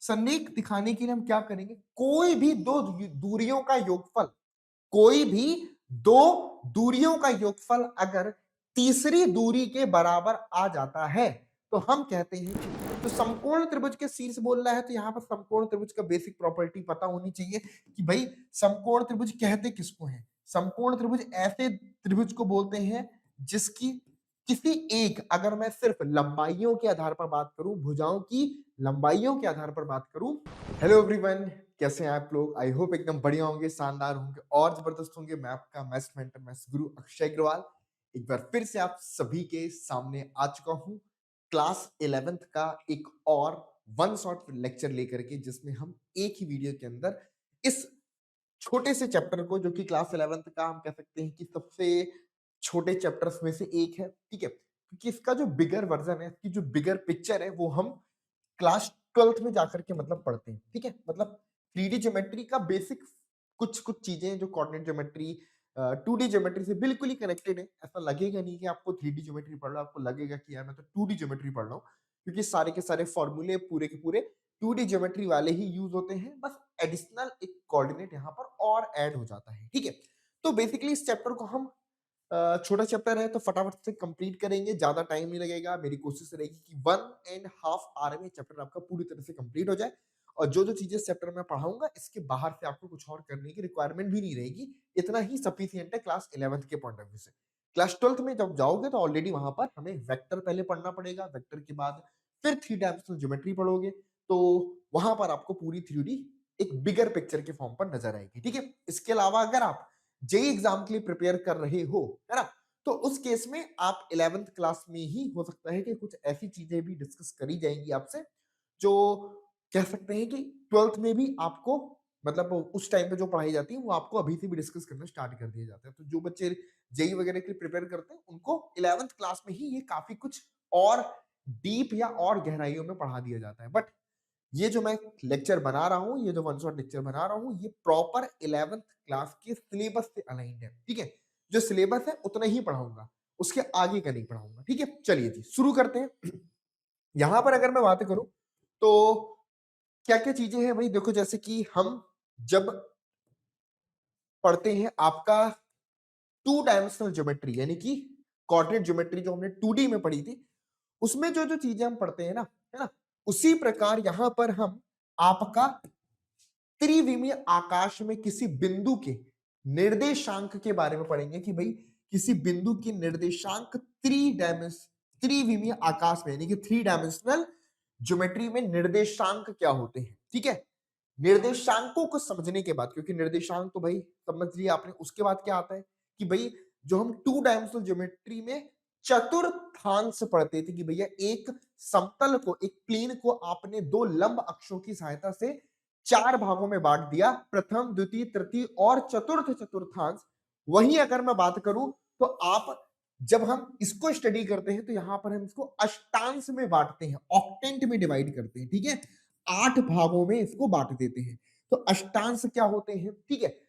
संरेख दिखाने के लिए हम क्या करेंगे, कोई भी दो दूरियों का योगफल, कोई भी दो दूरियों का योगफल अगर तीसरी दूरी के बराबर आ जाता है तो हम कहते हैं। तो समकोण त्रिभुज के शीर्ष बोल रहा है तो यहां पर समकोण त्रिभुज का बेसिक प्रॉपर्टी पता होनी चाहिए कि भाई समकोण त्रिभुज कहते किसको हैं। समकोण त्रिभुज ऐसे त्रिभुज को बोलते हैं जिसकी किसी एक, अगर मैं सिर्फ लंबाइयों के आधार पर बात करूं, भुजाओं की लंबाइयों के आधार पर बात करूं। हेलो एवरीवन, कैसे हैं आप लोग? आई होप एकदम बढ़िया होंगे, शानदार होंगे और जबरदस्त होंगे। मैं आपका मैथ्स मेंटर, मैथ्स गुरु अक्षय अग्रवाल एक बार फिर से आप सभी के सामने आ चुका हूं क्लास 11th का एक और वन शॉट लेक्चर लेकर के, जिसमें हम एक ही वीडियो के अंदर इस छोटे से चैप्टर को, जो कि क्लास 11th का हम कह सकते हैं कि सबसे छोटे चैप्टर्स में से एक है, ठीक है, क्योंकि इसका जो बिगर वर्जन है, इसकी जो बिगर पिक्चर है, वो हम क्लास 12th में जाकर के मतलब पढ़ते हैं, ठीक है। मतलब 3D ज्योमेट्री का बेसिक कुछ कुछ चीजें जो कोऑर्डिनेट ज्योमेट्री 2D ज्योमेट्री से बिल्कुल ही कनेक्टेड है। ऐसा लगेगा नहीं कि आपको 3D ज्योमेट्री पढ़ रहा हूं, आपको लगेगा कि यार मैं तो 2D ज्योमेट्री पढ़ रहा हूँ, क्योंकि सारे के सारे फॉर्मूले पूरे के पूरे 2D ज्योमेट्री वाले ही यूज होते हैं। बस एडिशनल एक कोऑर्डिनेट यहाँ पर और ऐड हो जाता है, ठीक है। तो बेसिकली इस चैप्टर को हम छोटा चैप्टर है तो फटाफट से कंप्लीट करेंगे, ज्यादा टाइम नहीं लगेगा। मेरी कोशिश रहेगी कि 1.5 आवर में चैप्टर आपका पूरी तरह से कंप्लीट हो जाए और जो जो चीजें इस चैप्टर में पढ़ाऊंगा इसके बाहर से आपको कुछ और करने की रिक्वायरमेंट भी नहीं रहेगी। इतना ही सफिशिएंट है क्लास 11th के पॉइंट ऑफ व्यू से। क्लास 12th में जब जाओगे तो ऑलरेडी वहां पर हमें वेक्टर पहले पढ़ना पड़ेगा, वेक्टर के बाद फिर 3 डायमेंशनल ज्योमेट्री पढ़ोगे, तो वहां पर आपको पूरी 3D एक बिगर पिक्चर के फॉर्म पर नजर आएगी, ठीक है। इसके अलावा अगर आप जेई एग्जाम के लिए प्रिपेयर कर रहे हो, है ना, तो उस केस में आप 11th क्लास में ही हो सकता है कि कुछ ऐसी चीजें भी डिस्कस करी जाएंगी आपसे, जो कह सकते हैं कि 12th में भी आपको, मतलब उस टाइम पे जो पढ़ाई जाती है वो आपको अभी से भी डिस्कस करना स्टार्ट कर दिया जाता है। तो जो बच्चे जेई वगैरह के लिए प्रिपेयर करते हैं उनको 11th क्लास में ही ये काफी कुछ और डीप या और गहराइयों में पढ़ा दिया जाता है। बट ये जो मैं लेक्चर बना रहा हूँ, ये जो वन शॉट लेक्चर बना रहा हूँ, ये प्रॉपर 11th क्लास के सिलेबस से अलाइंड है, ठीक है। जो सिलेबस है उतना ही पढ़ाऊंगा, उसके आगे का नहीं पढ़ाऊंगा, ठीक है। चलिए जी शुरू करते हैं। यहां पर अगर मैं बात करूं तो क्या क्या चीजें हैं भाई, देखो, जैसे कि हम जब पढ़ते हैं आपका 2 डायमेंशनल ज्योमेट्री, यानी कि कोऑर्डिनेट ज्योमेट्री जो हमने 2D में पढ़ी थी, उसमें जो जो चीजें हम पढ़ते हैं ना, है ना, उसी प्रकार यहां पर हम आपका त्रिविमीय आकाश में किसी बिंदु के निर्देशांक के बारे में पढ़ेंगे कि भाई किसी बिंदु के निर्देशांक त्रिविमीय आकाश में, यानी कि 3 डायमेंशनल ज्योमेट्री में निर्देशांक क्या होते हैं, ठीक है। निर्देशांकों को समझने के बाद, क्योंकि निर्देशांक तो भाई समझ लिया आपने, उसके बाद क्या आता है कि भाई जो हम 2 डायमेंशनल ज्योमेट्री में चतुर्थांश पढ़ते थे कि भैया एक समतल को, एक प्लेन को आपने दो लंब अक्षों की सहायता से 4 भागों में बांट दिया, प्रथम द्वितीय तृतीय और चतुर्थ चतुर्थांश। वहीं अगर मैं बात करूं तो आप, जब हम इसको स्टडी करते हैं तो यहां पर हम इसको अष्टांश में बांटते हैं, ऑक्टेंट में डिवाइड करते हैं, ठीक है। 8 भागों में इसको बांट देते हैं। तो अष्टांश क्या होते हैं, ठीक है।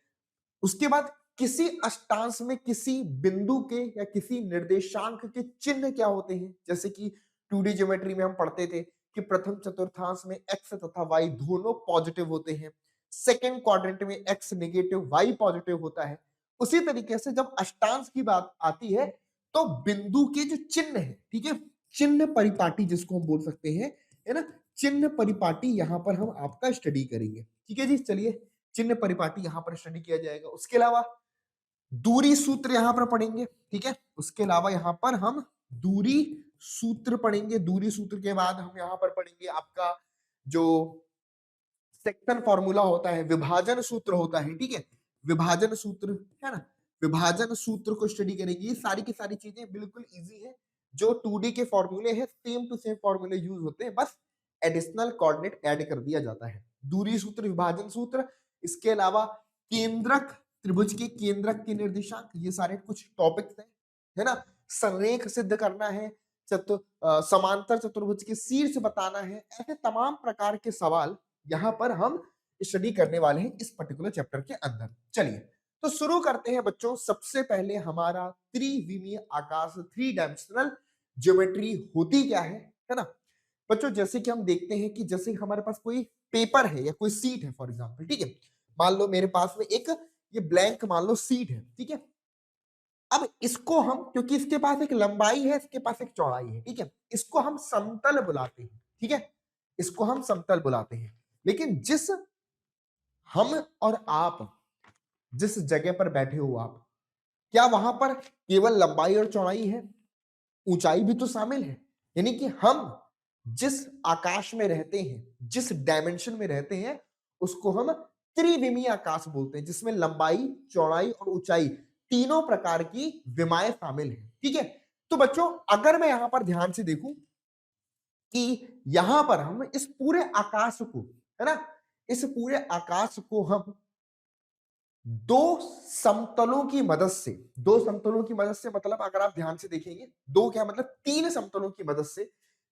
उसके बाद किसी अष्टांश में किसी बिंदु के या किसी निर्देशांक के चिन्ह क्या होते हैं, जैसे कि 2D ज्योमेट्री में हम पढ़ते थे कि प्रथम चतुर्थांश में x तथा y दोनों पॉजिटिव होते हैं, सेकेंड क्वाड्रेंट में x नेगेटिव y पॉजिटिव होता है। उसी तरीके से जब अष्टांश की बात आती है तो बिंदु के जो चिन्ह है, ठीक है, चिन्ह परिपाटी जिसको हम बोल सकते हैं, है ना, चिन्ह परिपाटी यहां पर हम आपका स्टडी करेंगे, ठीक है जी। चलिए चिन्ह परिपाटी यहां पर स्टडी किया जाएगा। उसके अलावा दूरी सूत्र यहां पर पढ़ेंगे, ठीक है। उसके अलावा यहां पर हम दूरी सूत्र पढ़ेंगे। दूरी सूत्र के बाद हम यहां पर पढ़ेंगे आपका जो सेक्शन फॉर्मूला होता है, विभाजन सूत्र होता है, ठीक है, विभाजन सूत्र, है ना, विभाजन सूत्र को स्टडी करेंगे। ये सारी की सारी चीजें बिल्कुल इजी है, जो 2D के फॉर्मूले हैं सेम टू सेम फॉर्मूले यूज होते हैं, बस एडिशनल कोऑर्डिनेट ऐड कर दिया जाता है। दूरी सूत्र, विभाजन सूत्र, इसके अलावा केंद्रक, त्रिभुज के केंद्रक के निर्देशांक, ये सारे कुछ टॉपिक्स हैं, है ना। संरेख सिद्ध करना है, समांतर चतुर्भुज के शीर्ष बताना है, ऐसे तमाम प्रकार के सवाल यहां पर हम स्टडी करने वाले हैं इस पर्टिकुलर चैप्टर के अंदर। चलिए तो शुरू करते हैं बच्चों। सबसे पहले हमारा त्रिविमीय आकाश, 3 डायमेंशनल ज्योमेट्री होती क्या है ना बच्चों। जैसे कि हम देखते हैं कि जैसे हमारे पास कोई पेपर है या कोई सीट है फॉर एग्जाम्पल, ठीक है, मान लो मेरे पास में एक ये ब्लैंक मान लो सीट है, ठीक है, अब इसको हम, क्योंकि इसके पास एक लंबाई है, इसके पास एक चौड़ाई है, ठीक है, इसको हम समतल बुलाते हैं, ठीक है, इसको हम समतल बुलाते हैं। लेकिन जिस हम और आप जिस जगह पर बैठे हो आप, क्या वहां पर केवल लंबाई और चौड़ाई है? ऊंचाई भी तो शामिल है। यानी कि हम जिस आकाश में रहते हैं, जिस डायमेंशन में रहते हैं, उसको हम त्रिविमीय आकाश बोलते हैं, जिसमें लंबाई, चौड़ाई और ऊंचाई तीनों प्रकार की विमाएं शामिल है, ठीक है। तो बच्चों, अगर मैं यहां पर ध्यान से देखूं कि यहां पर हम इस पूरे आकाश को, है ना, इस पूरे आकाश को हम दो समतलों की मदद से, दो समतलों की मदद से मतलब अगर आप ध्यान से देखेंगे, दो क्या मतलब तीन समतलों की मदद से,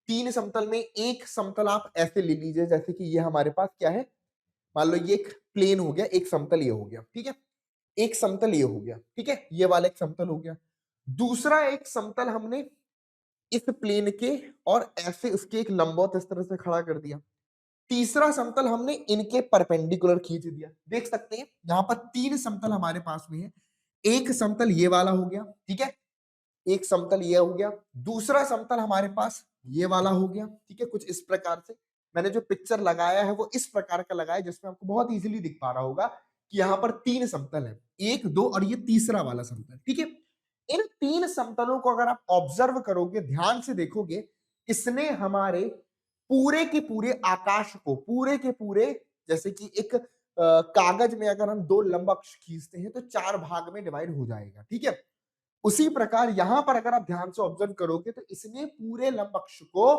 तीन समतल में एक समतल आप ऐसे ले लीजिए जैसे कि ये हमारे पास क्या है, मान लो ये एक प्लेन हो गया, एक समतल ये हो गया, ठीक है, एक समतल ये हो गया, ठीक है, ये वाला एक समतल हो गया। दूसरा एक समतल हमने इस प्लेन के और ऐसे उसके एक लंबवत इस तरह से खड़ा कर दिया। तीसरा समतल हमने इनके परपेंडिकुलर खींच दिया। देख सकते हैं यहां पर तीन समतल हमारे पास में है। एक समतल ये वाला हो गया, ठीक है, एक समतल ये हो गया, दूसरा समतल हमारे पास ये वाला हो गया, ठीक है, कुछ इस प्रकार से। मैंने जो पिक्चर लगाया है वो इस प्रकार का लगाया जिसमें आपको बहुत इजीली दिख पा रहा होगा कि यहाँ पर तीन समतल है, एक, दो और ये तीसरा वाला समतल, ठीक है। इन तीन समतलों को अगर आप ऑब्जर्व करोगे, ध्यान से देखोगे, इसने हमारे पूरे के पूरे आकाश को, पूरे के पूरे, जैसे कि एक कागज में अगर हम दो लंब अक्ष खींचते हैं तो चार भाग में डिवाइड हो जाएगा, ठीक है। उसी प्रकार यहां पर अगर आप ध्यान से ऑब्जर्व करोगे तो इसने पूरे लंब अक्ष को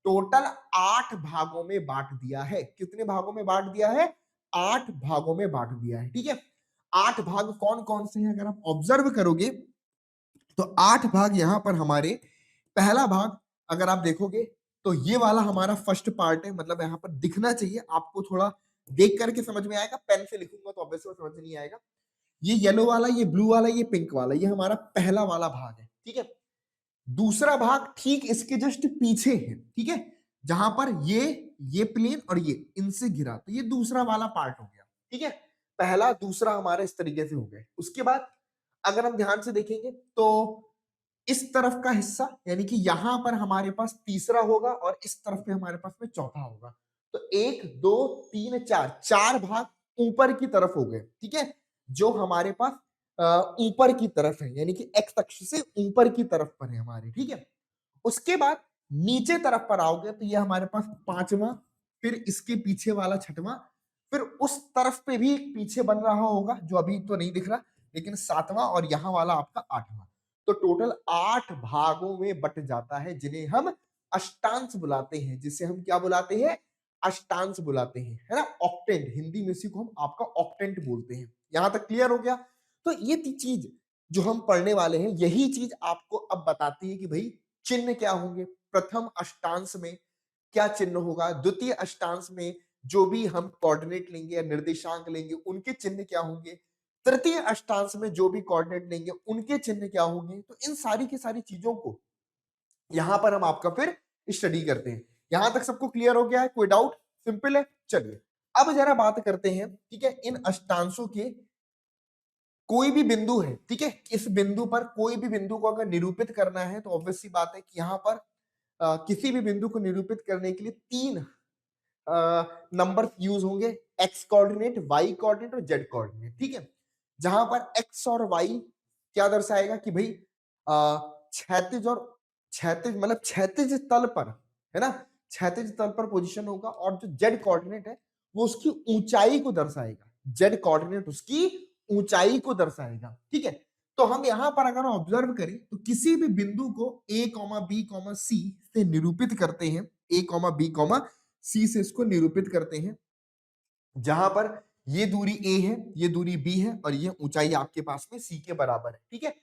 टोटल 8 भागों में बांट दिया है। कितने भागों में बांट दिया है? 8 भागों में बांट दिया है, ठीक है। 8 भाग कौन कौन से हैं अगर आप ऑब्जर्व करोगे तो 8 भाग यहां पर हमारे, पहला भाग अगर आप देखोगे तो ये वाला हमारा फर्स्ट पार्ट है, मतलब यहां पर दिखना चाहिए आपको, थोड़ा देख करके समझ में आएगा, पेन से लिखूंगा तो ऑब्वियसली समझ नहीं आएगा। ये येलो वाला, ये ब्लू वाला, ये पिंक वाला, ये हमारा पहला वाला भाग है, ठीक है। दूसरा भाग ठीक इसके जस्ट पीछे है, ठीक है, जहां पर ये प्लेन और ये इनसे घिरा, तो ये दूसरा वाला पार्ट हो गया, ठीक है। पहला दूसरा हमारा इस तरीके से हो गए। उसके बाद अगर हम ध्यान से देखेंगे तो इस तरफ का हिस्सा, यानी कि यहां पर हमारे पास तीसरा होगा और इस तरफ पे हमारे पास में चौथा होगा। तो एक, दो, तीन, चार, चार भाग ऊपर की तरफ हो गए, ठीक है, जो हमारे पास ऊपर की तरफ है, यानी कि एक्स अक्ष से ऊपर की तरफ पर है हमारे, ठीक है। उसके बाद नीचे तरफ पर आओगे तो ये हमारे पास पांचवा, फिर इसके पीछे वाला छठवां, फिर उस तरफ पे भी एक पीछे बन रहा होगा जो अभी तो नहीं दिख रहा, लेकिन सातवां, और यहाँ वाला आपका आठवां। तो टोटल 8 भागों में बट जाता है, जिन्हें हम अष्टांश बुलाते हैं, जिसे हम क्या बुलाते हैं? अष्टांश बुलाते हैं, है ना। ऑक्टेंट, हिंदी में इसी को हम आपका ऑक्टेंट बोलते हैं। यहां तक क्लियर हो गया? तो ये चीज जो हम पढ़ने वाले हैं, यही चीज आपको अब बताती है कि भाई चिन्ह क्या होंगे। प्रथम अष्टांश में क्या चिन्ह होगा, द्वितीय अष्टांश में जो भी हम कोऑर्डिनेट लेंगे या निर्देशांक लेंगे उनके चिन्ह क्या होंगे, तृतीय अष्टांश में जो भी कोऑर्डिनेट लेंगे उनके चिन्ह क्या होंगे। तो इन सारी की सारी चीजों को यहां पर हम आपका फिर स्टडी करते हैं। यहां तक सबको क्लियर हो गया है? कोई डाउट? सिंपल है। चलिए अब जरा बात करते हैं, ठीक है, इन अष्टांशों के कोई भी बिंदु है, ठीक है, इस बिंदु पर कोई भी बिंदु को अगर निरूपित करना है तो ऑब्वियस सी बात है कि यहां पर किसी भी बिंदु को निरूपित करने के लिए तीन नंबर यूज होंगे, एक्स कोऑर्डिनेट, वाई कोऑर्डिनेट और जेड कोऑर्डिनेट, ठीक है। जहां पर एक्स और वाई क्या दर्शाएगा कि भाई क्षैतिज और क्षैतिज मतलब क्षैतिज तल पर, है ना, क्षैतिज तल पर पोजीशन होगा, और जो जेड कोऑर्डिनेट है वो उसकी ऊंचाई को दर्शाएगा। जेड कोऑर्डिनेट उसकी ऊंचाई को दर्शाएगा, ठीक है। तो हम यहां पर अगर ऑब्जर्व करें तो किसी भी बिंदु को a, b, c से निरूपित करते हैं, a, b, c से इसको निरूपित करते हैं, जहां पर ये दूरी a है, ये दूरी b है और ये ऊंचाई आपके पास में c के बराबर है, ठीक है।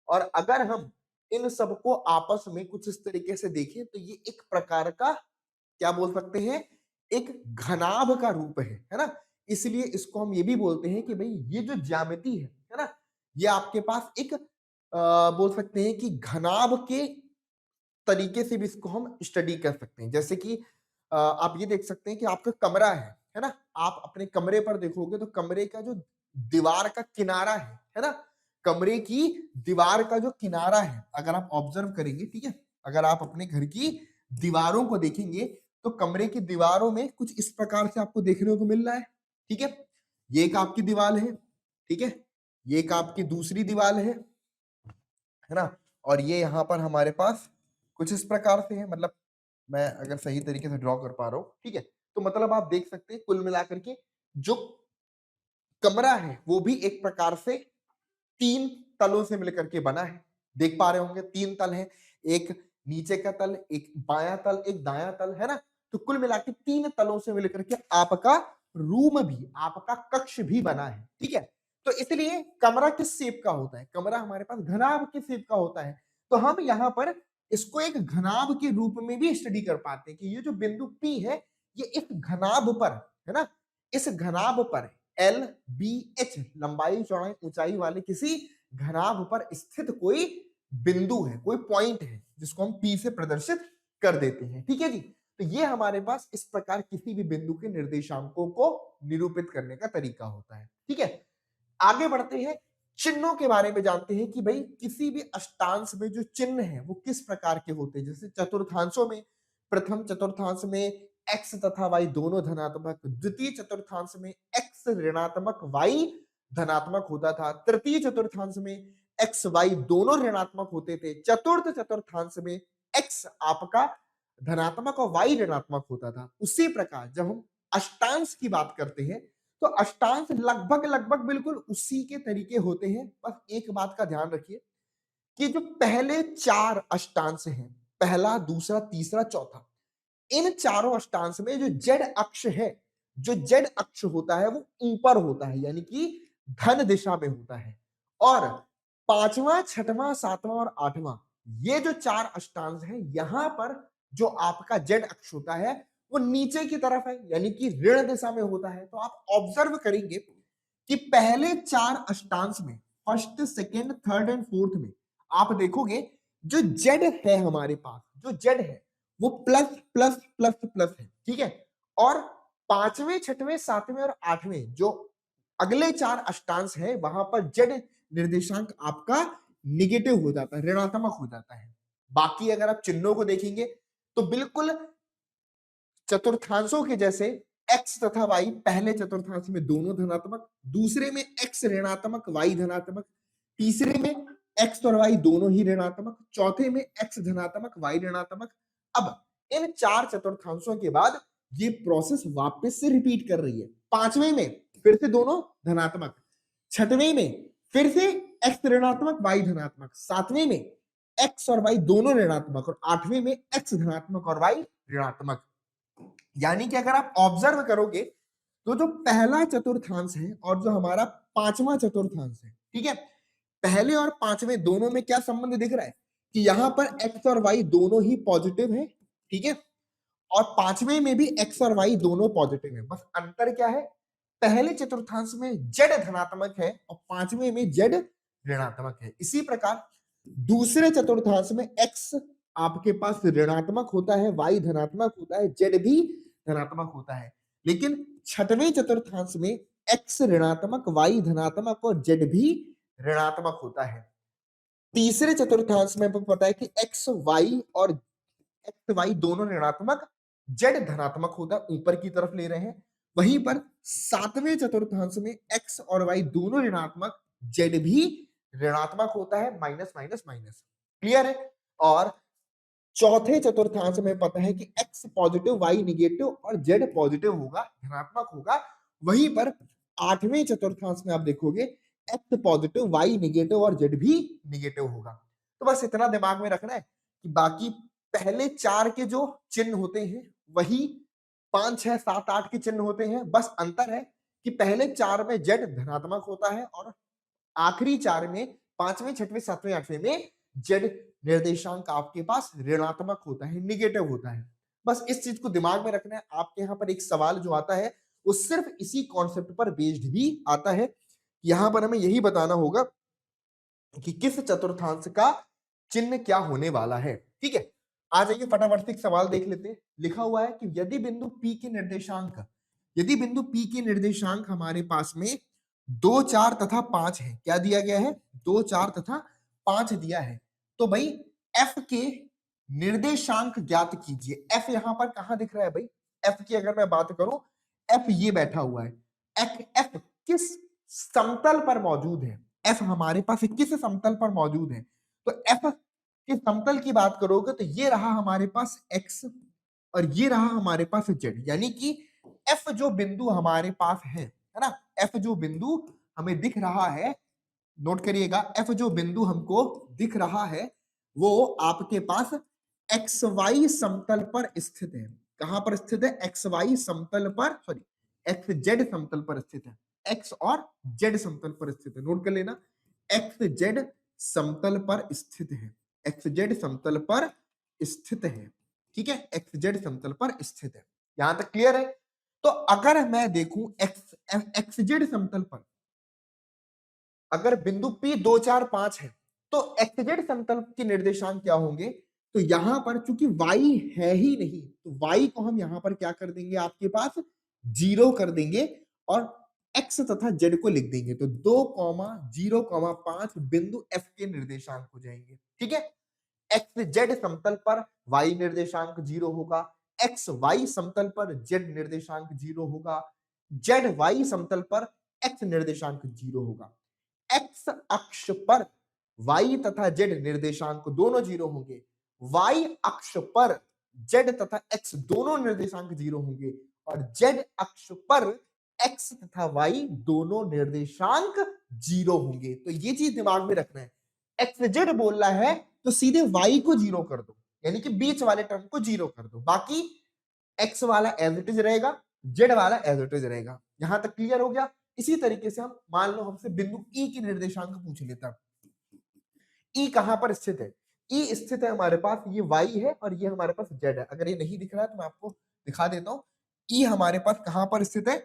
और अगर हम इन सबको आपस में कुछ इस तरीके से देखें तो ये एक प्रकार का क्या बोल सकते हैं, एक घनाभ का रूप है ना। इसलिए इसको हम ये भी बोलते हैं कि भाई ये जो ज्यामिति है ना, ये आपके पास एक बोल सकते हैं कि घनाभ के तरीके से भी इसको हम स्टडी कर सकते हैं। जैसे कि आप ये देख सकते हैं कि आपका कमरा है, है ना, आप अपने कमरे पर देखोगे तो कमरे का जो दीवार का किनारा है ना, कमरे की दीवार का जो किनारा है, अगर आप ऑब्जर्व करेंगे, ठीक है, अगर आप अपने घर की दीवारों को देखेंगे तो कमरे की दीवारों में कुछ इस प्रकार से आपको देखने को मिल रहा है, ठीक है। ये एक आपकी दीवार है, ठीक है, ये एक आपकी दूसरी दीवार है ना, और ये यहाँ पर हमारे पास कुछ इस प्रकार से है, मतलब मैं अगर सही तरीके से ड्रॉ कर पा रहा हूँ, ठीक है। तो मतलब आप देख सकते हैं कुल मिलाकर के जो कमरा है वो भी एक प्रकार से 3 तलों से मिलकर के बना है। देख पा रहे होंगे 3 तल हैं, एक नीचे का तल, एक बायां तल, एक दायां तल, है ना? तो कुल मिला के 3 तलों से मिलकर के आपका रूम भी, आपका कक्ष भी बना है, ठीक है? तो इसलिए कमरा किस शेप का होता है? कमरा हमारे पास घनाभ के शेप का होता है। तो हम यहाँ पर इसको एक घनाभ के रूप में भी स्टडी कर पाते हैं कि ये जो बिंदु P है, ये इस घनाभ पर, है ना? इस घनाभ पर LBH लंबाई, चौड़ाई, ऊंचाई वाले किसी घनाभ पर स्थित कोई बिंदु है, कोई पॉइंट है, जिसको हम P से प्रदर्शित कर देते हैं, ठीक है जी। तो ये हमारे पास इस प्रकार किसी भी बिंदु के निर्देशांकों को निरूपित करने का तरीका होता है, ठीक है। आगे बढ़ते हैं, चिन्हों के बारे में जानते हैं कि भाई किसी भी अष्टांश में जो चिन्ह है वो किस प्रकार के होते हैं। जैसे चतुर्थांशों में, प्रथम चतुर्थांश में x तथा y दोनों धनात्मक, द्वितीय चतुर्थांश में x ऋणात्मक y धनात्मक होता था, तृतीय चतुर्थांश में x y दोनों ऋणात्मक होते थे, चतुर्थ चतुर्थांश में x आपका धनात्मक और y ऋणात्मक होता था। उसी प्रकार जब हम अष्टांश की बात करते हैं तो अष्टांश लगभग लगभग बिल्कुल उसी के तरीके होते हैं। बस एक बात का ध्यान रखिए कि जो पहले 4 अष्टांश हैं, पहला, दूसरा, तीसरा, चौथा, इन चारों अष्टांश में जो जेड अक्ष है, जो जेड अक्ष होता है वो ऊपर होता है, यानी कि धन दिशा में होता है। और पांचवा, छठवां, सातवां और आठवां, ये जो 4 अष्टांश हैं, यहां पर जो आपका जेड अक्ष होता है वो नीचे की तरफ है, यानी कि ऋण दिशा में होता है। तो आप ऑब्जर्व करेंगे कि पहले 4 अष्टांश में, first, second, third and fourth में, आप देखोगे जो जेड है हमारे पास, जो जेड है वो प्लस प्लस प्लस प्लस है, ठीक है। और पांचवें, छठवें, सातवें और आठवें जो अगले 4 अष्टांश है, वहां पर जेड निर्देशांक आपका निगेटिव हो जाता है, ऋणात्मक हो जाता है। बाकी अगर आप चिन्हों को देखेंगे तो बिल्कुल चतुर्थांशों के जैसे x तथा y पहले चतुर्थांश में दोनों धनात्मक, दूसरे में x ऋणात्मक y धनात्मक, तीसरे में x और y दोनों ही ऋणात्मक, चौथे में x धनात्मक y ऋणात्मक। अब इन 4 चतुर्थांशों के बाद ये प्रोसेस वापस से रिपीट कर रही है। पांचवें में फिर से दोनों धनात्मक, छठवें में फिर से x ऋणात्मक y धनात्मक, सातवें में x और y दोनों ऋणात्मक और आठवें में x धनात्मक और y ऋणात्मक। यानी कि अगर आप ऑब्जर्व करोगे तो जो पहला चतुर्थांश है और जो हमारा पांचवा चतुर्थांश है, ठीक है, पहले और पांचवें दोनों में क्या संबंध दिख रहा है कि यहां पर x और y दोनों ही पॉजिटिव है, ठीक है, और पांचवें में भी x और y दोनों पॉजिटिव है। बस अंतर क्या है, पहले चतुर्थांश में z धनात्मक है और पांचवें में z ऋणात्मक है। इसी प्रकार दूसरे चतुर्थांश में x आपके पास ऋणात्मक होता है, y धनात्मक होता है, z भी धनात्मक होता है। लेकिन छठवें चतुर्थांश में x ऋणात्मक, y धनात्मक और z भी ऋणात्मक होता है। तीसरे चतुर्थांश में आपको पता है कि x y और x y दोनों ऋणात्मक, z धनात्मक होता है, ऊपर की तरफ ले रहे हैं। वहीं पर सातवें चतुर्थांश में x और y दोनों ऋणात्मक, z भी ऋणात्मक होता है, माइनस माइनस माइनस। क्लियर है? और चौथे चतुर्थांश में पता है कि x पॉजिटिव, y निगेटिव और z पॉजिटिव होगा, धनात्मक होगा। वहीं पर आठवें चतुर्थांश में आप देखोगे x पॉजिटिव, y निगेटिव और z भी निगेटिव होगा। तो बस इतना दिमाग में रखना है कि बाकी पहले 4 के जो चिन्ह होते हैं वही 5, 6, 7, 8 के चिन्ह होते हैं। बस अंतर है कि पहले 4 में z धनात्मक होता है और आखिरी 4 में, 5वें, 6वें, 7वें, 8वें में z निर्देशांक आपके पास ऋणात्मक होता है, निगेटिव होता है। बस इस चीज को दिमाग में रखना है। आपके यहाँ पर एक सवाल जो आता है वो सिर्फ इसी कॉन्सेप्ट पर बेस्ड भी आता है। यहां पर हमें यही बताना होगा कि किस चतुर्थांश का चिन्ह क्या होने वाला है, ठीक है। आ जाइए फटाफट से एक सवाल देख लेते हैं। लिखा हुआ है कि यदि बिंदु P के निर्देशांक यदि बिंदु P के निर्देशांक हमारे पास में 2, 4 तथा 5 है, क्या दिया गया है? 2, 4 तथा 5 दिया है, तो भाई F के निर्देशांक ज्ञात कीजिए। F यहां पर कहां दिख रहा है भाई? F की अगर मैं बात करूं, F ये बैठा हुआ है। F किस समतल पर मौजूद है? F हमारे पास किस समतल पर मौजूद है? तो F के समतल की बात करोगे तो ये रहा हमारे पास X और ये रहा हमारे पास Z, यानी कि F जो बिंदु हमारे पास है ना, F जो बिंदु हमें दिख रहा है, नोट करिएगा, F जो बिंदु हमको दिख रहा है वो आपके पास XY समतल पर स्थित है। कहां पर स्थित है? XY समतल पर, सॉरी XZ समतल पर स्थित है। X और Z समतल पर स्थित है, नोट कर लेना, XZ समतल पर स्थित है। XZ समतल पर स्थित है, ठीक है, XZ समतल पर स्थित है। यहां तक क्लियर है? तो अगर मैं देखूं XZ समतल पर अगर बिंदु P 2, 4, 5 है, तो XZ समतल के निर्देशांक क्या होंगे? तो यहां पर चूंकि y है ही नहीं, तो y को हम यहां पर क्या कर देंगे? आपके पास 0 कर देंगे और x तथा z को लिख देंगे। तो 2, 0, 5 बिंदु F के निर्देशांक हो जाएंगे, ठीक है। XZ समतल पर y निर्देशांक 0 होगा, XY समतल पर z निर्देशांक 0 होगा, ZY समतल पर x निर्देशांक 0 होगा। x अक्ष पर y तथा z निर्देशांक दोनों 0 होंगे, y अक्ष पर z तथा x दोनों निर्देशांक 0 होंगे और z अक्ष पर x तथा y दोनों निर्देशांक 0 होंगे। तो ये चीज दिमाग में रखना है, XZ बोल रहा है तो सीधे y को 0 कर दो, यानी कि बीच वाले टर्म को 0 कर दो, बाकी x वाला एज इट इज रहेगा, z वाला एज इट इज रहेगा। यहां तक क्लियर हो गया? इसी तरीके से हम मान लो हमसे बिंदु E की निर्देशांक पूछ लेता, E कहां पर स्थित है? E स्थित है हमारे पास, ये y है और ये हमारे पास z है। अगर ये नहीं दिख रहा है तो मैं आपको दिखा देता हूं। E हमारे पास कहां पर स्थित है?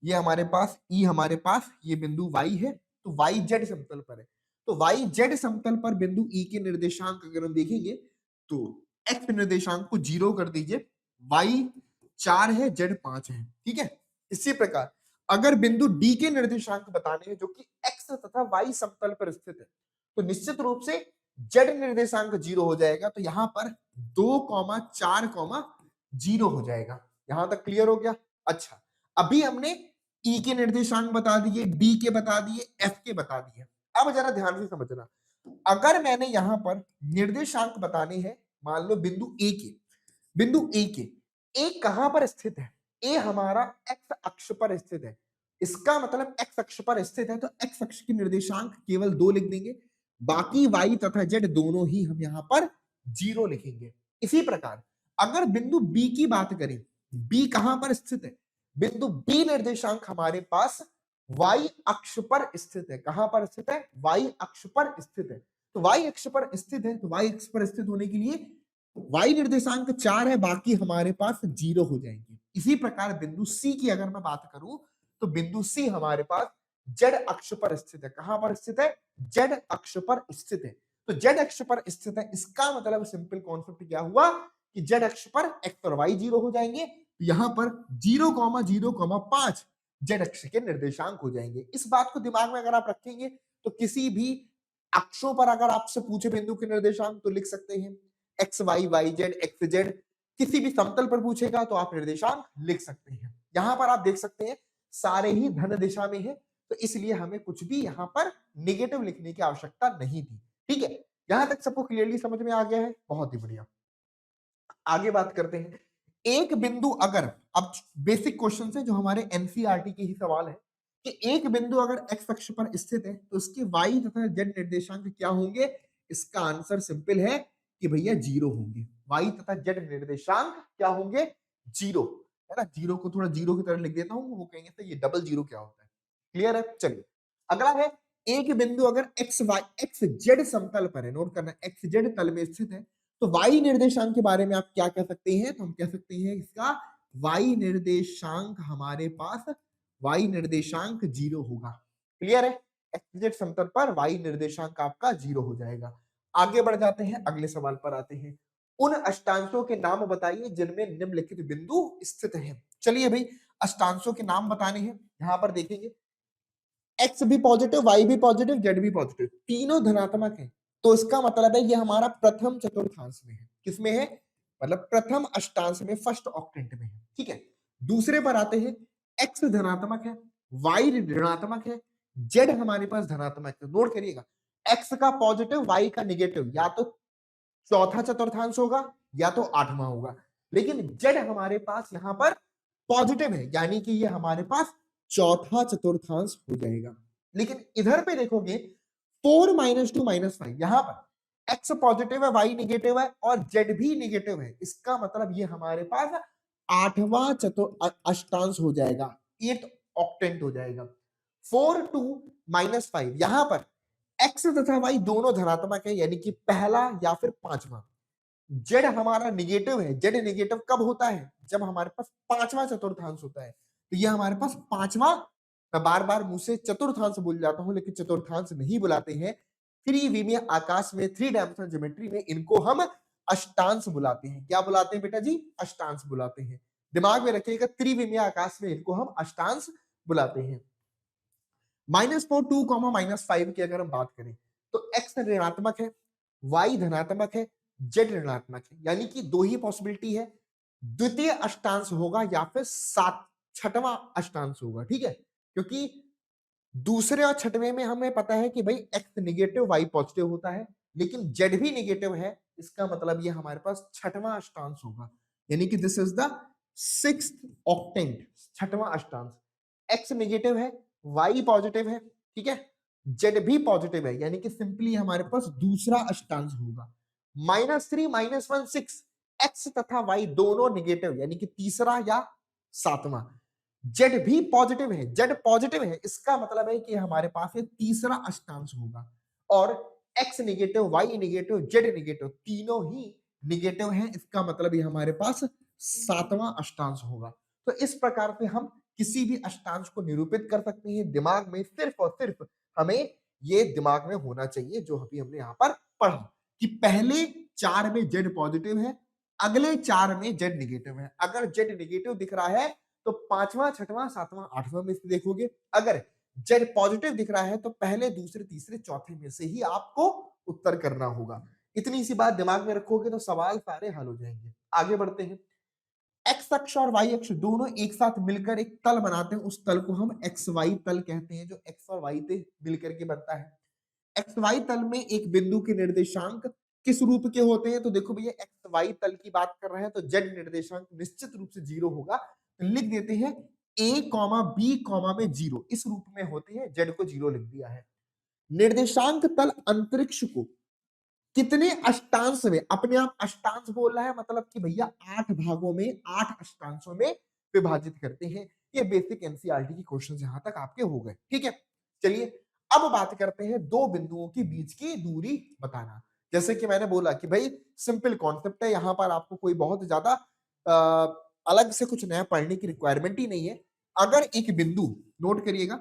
ये हमारे पास E हमारे पास ये बिंदु y है, तो y z समतल पर है। तो y z समतल पर बिंदु E के निर्देशांक अगर हम देखेंगे तो x निर्देशांक को 0 कर दीजिए, y 4 है, z 5 है, ठीक है। इसी प्रकार अगर बिंदु D के निर्देशांक बताने हैं जो कि x तथा y समतल पर स्थित है, तो निश्चित रूप से z निर्देशांक 0 हो जाएगा। तो यहां पर 2, 4, 0 हो जाएगा। यहां तक क्लियर हो गया? अच्छा, अभी हमने E के निर्देशांक बता दिए, D के बता दिए, F के बता दिए। अब जरा ध्यान से समझना, अगर मैंने यहां पर निर्देशांक बताने हैं, मान लो बिंदु A के, बिंदु A के, A कहां पर स्थित है? A हमारा x अक्ष पर स्थित है। इसका मतलब x अक्ष पर स्थित है तो x अक्ष के निर्देशांक केवल 2 लिख देंगे, बाकी y तथा z दोनों ही हम यहां पर 0 लिखेंगे। इसी प्रकार अगर बिंदु B की बात करें, B कहां पर स्थित है? बिंदु B निर्देशांक हमारे पास y अक्ष पर स्थित है। कहां पर स्थित है? y अक्ष पर स्थित है। तो y अक्ष पर स्थित है, तो y अक्ष पर स्थित होने के लिए y निर्देशांक 4 है, बाकी हमारे पास 0 हो जाएंगे। इसी प्रकार बिंदु C की अगर मैं बात करूं तो बिंदु C हमारे पास z अक्ष पर स्थित है। कहां पर स्थित है? z अक्ष पर स्थित है। तो z अक्ष पर स्थित है, इसका मतलब सिंपल कॉन्सेप्ट क्या हुआ कि z अक्ष पर x और y 0 हो जाएंगे। यहां पर 0, 0, 5 z अक्ष के निर्देशांक हो जाएंगे। इस बात को दिमाग में अगर आप रखेंगे तो किसी भी अक्षों पर अगर आपसे पूछे बिंदु के निर्देशांक तो लिख सकते हैं x y, y z, x z. किसी भी समतल पर पूछेगा तो आप निर्देशांक लिख सकते हैं। यहां पर आप देख सकते हैं सारे ही धन दिशा में है, तो इसलिए हमें कुछ भी यहां पर नेगेटिव लिखने की आवश्यकता नहीं थी। ठीक है, यहां तक सबको क्लियरली समझ में आ गया है? बहुत ही बढ़िया। आगे बात करते हैं, एक बिंदु अगर, अब बेसिक क्वेश्चन है जो हमारे एनसीईआरटी के ही सवाल है कि एक बिंदु अगर एक्स अक्ष पर स्थित है तो उसके वाई तथा जेड निर्देशांक क्या होंगे? इसका आंसर सिंपल है कि भैया 0 होंगे। वाई तथा जेड निर्देशांक क्या होंगे? 0, है ना। 0 को थोड़ा 0 की तरह लिख देता हूं, वो कहेंगे तो ये डबल 0 क्या होता है? क्लियर है? चलिए अगला है, एक बिंदु अगर एक्स वाई एक्स जेड समतल पर है, नोट करना, एक्स जेड तल में स्थित है, तो y निर्देशांक के बारे में आप क्या कह सकते हैं? तो हम कह सकते हैं इसका y निर्देशांक हमारे पास y निर्देशांक 0 होगा। क्लियर है? एक्स समतल पर y निर्देशांक आपका 0 हो जाएगा। आगे बढ़ जाते हैं, अगले सवाल पर आते हैं। उन अष्टांशों के नाम बताइए जिनमें निम्नलिखित बिंदु स्थित हैं। चलिए भाई, अष्टांशों के नाम बताने हैं। यहां पर देखेंगे एक्स भी पॉजिटिव, वाई भी पॉजिटिव, जेड भी पॉजिटिव, तीनों धनात्मक है। तो इसका मतलब है ये हमारा प्रथम चतुर्थांश में है। किसमें है? मतलब प्रथम अष्टांश में, फर्स्ट ऑक्टेंट में है। ठीक है, दूसरे पर आते हैं। एक्स धनात्मक है, वाई ऋणात्मक है, जेड हमारे पास धनात्मक है। नोट करिएगा, एक्स का पॉजिटिव, वाई का निगेटिव, या तो चौथा चतुर्थांश होगा या तो आठवां होगा। लेकिन जेड हमारे पास यहां पर पॉजिटिव है, यानी कि ये हमारे पास चौथा चतुर्थांश हो जाएगा। लेकिन इधर पे देखोगे 4 - 2 - 5, यहां पर एक्स पॉजिटिव है, वाई निगेटिव है और जेड भी निगेटिव है। इसका मतलब ये हमारे पास आठवां अष्टांश हो जाएगा, 8th ऑक्टेंट हो जाएगा। 4 2 - 5, यहां पर एक्स तथा वाई दोनों धनात्मक है, यानी कि पहला या फिर पांचवा। जेड हमारा निगेटिव है। जेड निगेटिव कब होता है? जब हमारे पास पांचवा चतुर्थांश होता है। तो ये हमारे पास पांचवा, मैं बार बार मुंह से चतुर्थांश बोल जाता हूं, लेकिन चतुर्थांश नहीं बुलाते हैं। त्रिविमीय आकाश में, 3 डायमेंशनल ज्योमेट्री में इनको हम अष्टांश बुलाते हैं। क्या बुलाते हैं बेटा जी? अष्टांश बुलाते हैं। दिमाग में रखिएगा, त्रिविमीय आकाश में इनको हम अष्टांश बुलाते हैं। -4 2 -5 की अगर हम बात करें तो एक्स ऋणात्मक है, वाई धनात्मक है, जेड ऋणात्मक है, यानी कि दो ही पॉसिबिलिटी है, द्वितीय अष्टांश होगा या फिर छठवां अष्टांश होगा। ठीक है, क्योंकि दूसरे और छठवें में हमें पता है कि भाई एक्स निगेटिव, वाई पॉजिटिव होता है, लेकिन जेड भी निगेटिव है। इसका मतलब ये हमारे पास छठवां अष्टांश होगा, यानी कि this is the 6th octant, छठवां अष्टांश। एक्स निगेटिव है, वाई पॉजिटिव है, ठीक है, जेड भी पॉजिटिव है, यानी कि सिंपली हमारे पास दूसरा अष्टांश होगा। -3 -1 6, एक्स तथा वाई दोनों निगेटिव, यानी कि तीसरा या सातवां। जेड भी पॉजिटिव है, जेड पॉजिटिव है, इसका मतलब है कि हमारे पास ये तीसरा अष्टांश होगा। और x negative, y negative, z negative, तीनों ही निगेटिव हैं, इसका मतलब ये हमारे पास सातवां अष्टांश होगा। तो इस प्रकार से हम किसी भी अष्टांश को निरूपित कर सकते हैं। दिमाग में सिर्फ और सिर्फ हमें ये दिमाग में होना चाहिए, जो अभी हमने यहां पर पढ़ा कि पहले 4 में जेड पॉजिटिव है, अगले 4 में जेड निगेटिव है। अगर जेड निगेटिव दिख रहा है तो पांचवां, छठवां, सातवां, आठवां में से देखोगे। अगर जेड पॉजिटिव दिख रहा है तो पहले, दूसरे, तीसरे, चौथे में से ही आपको उत्तर करना होगा। इतनी सी बात दिमाग में रखोगे तो सवाल सारे हल हो जाएंगे। आगे बढ़ते हैं। एक्स अक्ष और वाई अक्ष दोनों एक साथ मिलकर एक तल बनाते हैं। उस तल को हम एक्स वाई तल कहते हैं, जो एक्स और वाई से मिलकर के बनता है। एक्स वाई तल में एक बिंदु के निर्देशांक किस रूप के होते हैं? तो देखो भैया, एक्स वाई तल की बात कर रहे हैं तो जेड निर्देशांक निश्चित रूप से 0 होगा। तो लिख देते हैं a, b, में 0 इस रूप में होते हैं। जेड को 0 लिख दिया है। निर्देशांक तल अंतरिक्ष को कितने अष्टांश में, अपने आप अष्टांश बोल रहा है, मतलब कि भैया 8 भागों में, 8 अष्टांशों में विभाजित करते हैं। ये बेसिक एनसीईआरटी की क्वेश्चन यहां तक आपके हो गए। ठीक है, चलिए अब बात करते हैं दो बिंदुओं के बीच की दूरी बताना। जैसे कि मैंने बोला कि भाई सिंपल कॉन्सेप्ट है, यहां पर आपको कोई बहुत ज्यादा अलग से कुछ नया पढ़ने की रिक्वायरमेंट ही नहीं है। अगर एक बिंदु, नोट करिएगा,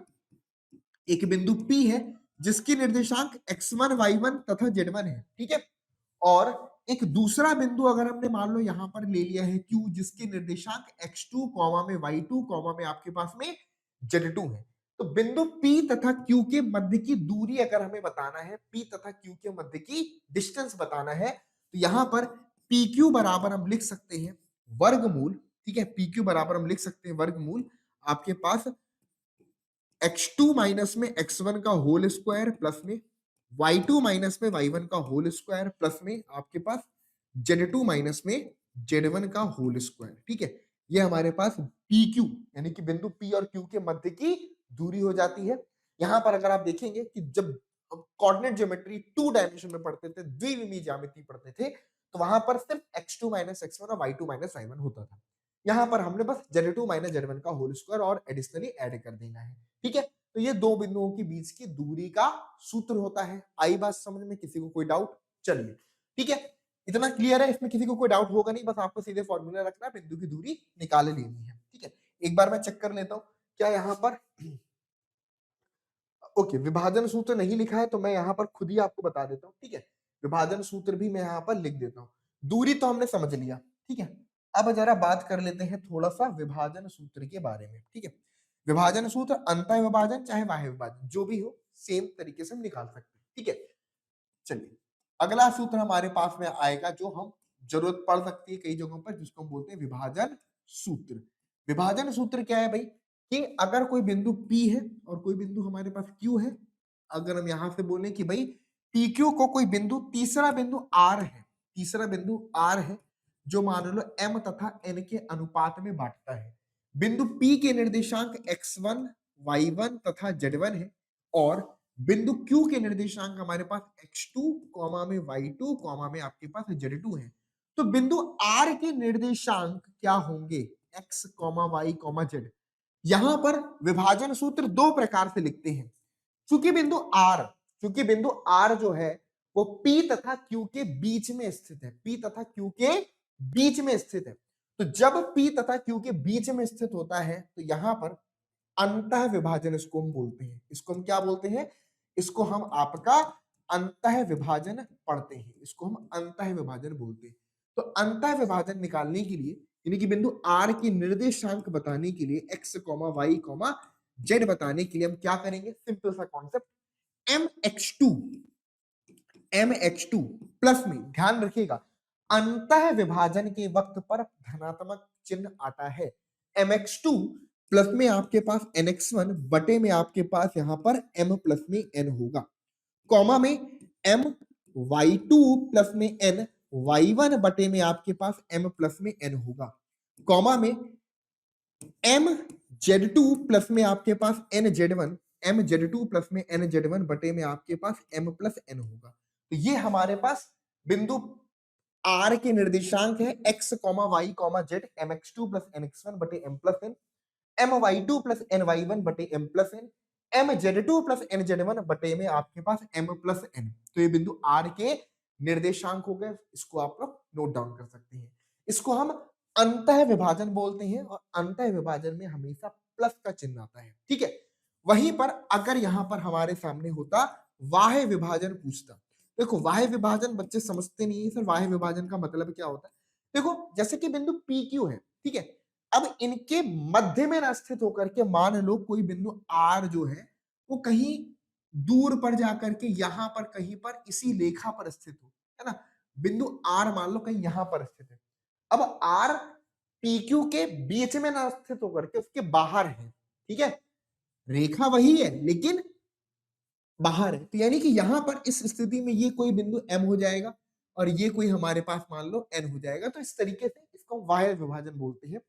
एक बिंदु P है जिसकी निर्देशांक x1, y1 तथा z1 है, ठीक है, और एक दूसरा बिंदु अगर हमने मान लो यहां पर ले लिया है Q, जिसके निर्देशांक x2, में y2, में आपके पास में z2 है। तो बिंदु P तथा Q के मध्य की दूरी अगर हमें बताना है, P तथा Q के मध्य की डिस्टेंस बताना है, तो यहां पर PQ बराबर हम लिख सकते हैं वर्गमूल, ठीक है, PQ बराबर हम लिख सकते हैं वर्गमूल आपके पास x2 माइनस में x1 का होल स्क्वायर प्लस में y2 माइनस में y1 का होल स्क्वायर प्लस में आपके पास z2 माइनस में z1 का होल स्क्वायर। ठीक है, ये हमारे पास PQ यानी कि बिंदु P और Q के मध्य की दूरी हो जाती है। यहां पर अगर आप देखेंगे कि जब कोऑर्डिनेट ज्योमेट्री 2 डायमेंशन में पढ़ते थे, द्विविमीय ज्यामिति पढ़ते थे, तो वहां पर सिर्फ x2 माइनस x1 और y2 माइनस y1 होता था। यहां पर हमने बस z2 माइनस z1 का होल स्क्वायर और एडिशनली ऐड कर देना है। ठीक है, तो ये दो बिंदुओं के बीच की दूरी का सूत्र होता है। आई बात समझ में? किसी को कोई डाउट? चलिए, ठीक है, इतना क्लियर है, इसमें किसी को कोई डाउट होगा नहीं, बस आपको सीधे फॉर्मूला रखना है, बिंदु की दूरी निकाल लेनी है। ठीक है, एक बार मैं चेक कर लेता हूं क्या यहाँ पर ओके विभाजन सूत्र नहीं लिखा है, तो मैं यहाँ पर खुद ही आपको बता देता हूँ। ठीक है, विभाजन सूत्र भी मैं यहाँ पर लिख देता हूँ। दूरी तो हमने समझ लिया, ठीक है, अब जरा बात कर लेते हैं थोड़ा सा विभाजन सूत्र के बारे में, ठीक है। विभाजन सूत्र अंतः विभाजन चाहे बाह्य विभाजन जो भी हो सेम तरीके से हम निकाल सकते हैं, ठीक है। चलिए अगला सूत्र हमारे पास में आएगा जो हम जरूरत पड़ सकती है कई जगहों पर, जिसको हम बोलते हैं विभाजन सूत्र। विभाजन सूत्र क्या है भाई, कि अगर कोई बिंदु P है और कोई बिंदु हमारे पास Q है, अगर हम यहां से बोले कि भाई PQ को कोई बिंदु, तीसरा बिंदु R है, तीसरा बिंदु R है जो मान लो M तथा N के अनुपात में बांटता है। बिंदु P के निर्देशांक x1, y1 तथा z1 है और बिंदु Q के निर्देशांक हमारे पास x2, कॉमा में y2, कॉमा में आपके पास z2 है। तो बिंदु R के निर्देशांक क्या होंगे, x, y, z। यहां पर विभाजन सूत्र दो प्रकार से लिखते हैं। चूंकि बिंदु R, चूंकि बिंदु R जो है वो P तथा Q के बीच में स्थित है, P तथा Q के बीच में स्थित है। तो जब P तथा Q के बीच में स्थित होता है तो यहां पर अंतः विभाजन इसको हम बोलते हैं। इसको हम क्या बोलते हैं, इसको हम आपका अंतः विभाजन पढ़ते हैं, इसको हम अंतः विभाजन बोलते हैं। तो अंतः विभाजन निकालने के लिए यानी कि बिंदु R की निर्देशांक बताने के लिए x, y, z बताने के लिए हम क्या करेंगे, सिंपल सा कॉन्सेप्ट mx2 प्लस में, ध्यान रखिएगा अंतः विभाजन के वक्त पर धनात्मक चिन्ह आता है। mx2 प्लस में आपके पास nx1 बटे में आपके पास यहां पर m प्लस में n होगा, कॉमा में m y2 प्लस में n y1 बटे में आपके पास m प्लस में n होगा, कॉमा में m z2 प्लस में आपके पास n z1, m z2 plus में n z1 बटे में आपके पास m प्लस n होगा। तो ये हमारे पास बिंदु R के निर्देशांक है x, y, z, mx2 plus nx1 बटे m plus n, my2 plus ny1 बटे m plus n, mz2 plus nz1 बटे में आपके पास m प्लस n। तो ये बिंदु R के निर्देशांक हो गए, इसको आप लोग नोट डाउन कर सकते हैं। इसको हम अंतः विभाजन बोलते हैं और अंतः विभाजन में हमेशा प्लस का चिन्ह आता है, ठीक है। वहीं पर अगर यहां पर हमारे सामने होता बाह्य विभाजन पूछता, देखो बाह्य विभाजन बच्चे समझते नहीं है सर, बाह्य विभाजन का मतलब क्या होता है। देखो जैसे कि बिंदु PQ है, ठीक है, अब इनके मध्य में न स्थित होकर के मान लो कोई बिंदु R जो है वो कहीं दूर पर जाकर के यहां पर कहीं पर इसी रेखा पर स्थित हो, है ना। बिंदु R मान लो कहीं यहां पर स्थित है, अब R PQ के बीच में न स्थित होकर के उसके बाहर है, ठीक है, रेखा वही है लेकिन बाहर है। तो यानी कि यहां पर इस स्थिति में ये कोई बिंदु M हो जाएगा और ये कोई हमारे पास मान लो N हो जाएगा। तो इस तरीके से इसको बाह्य विभाजन बोलते हैं।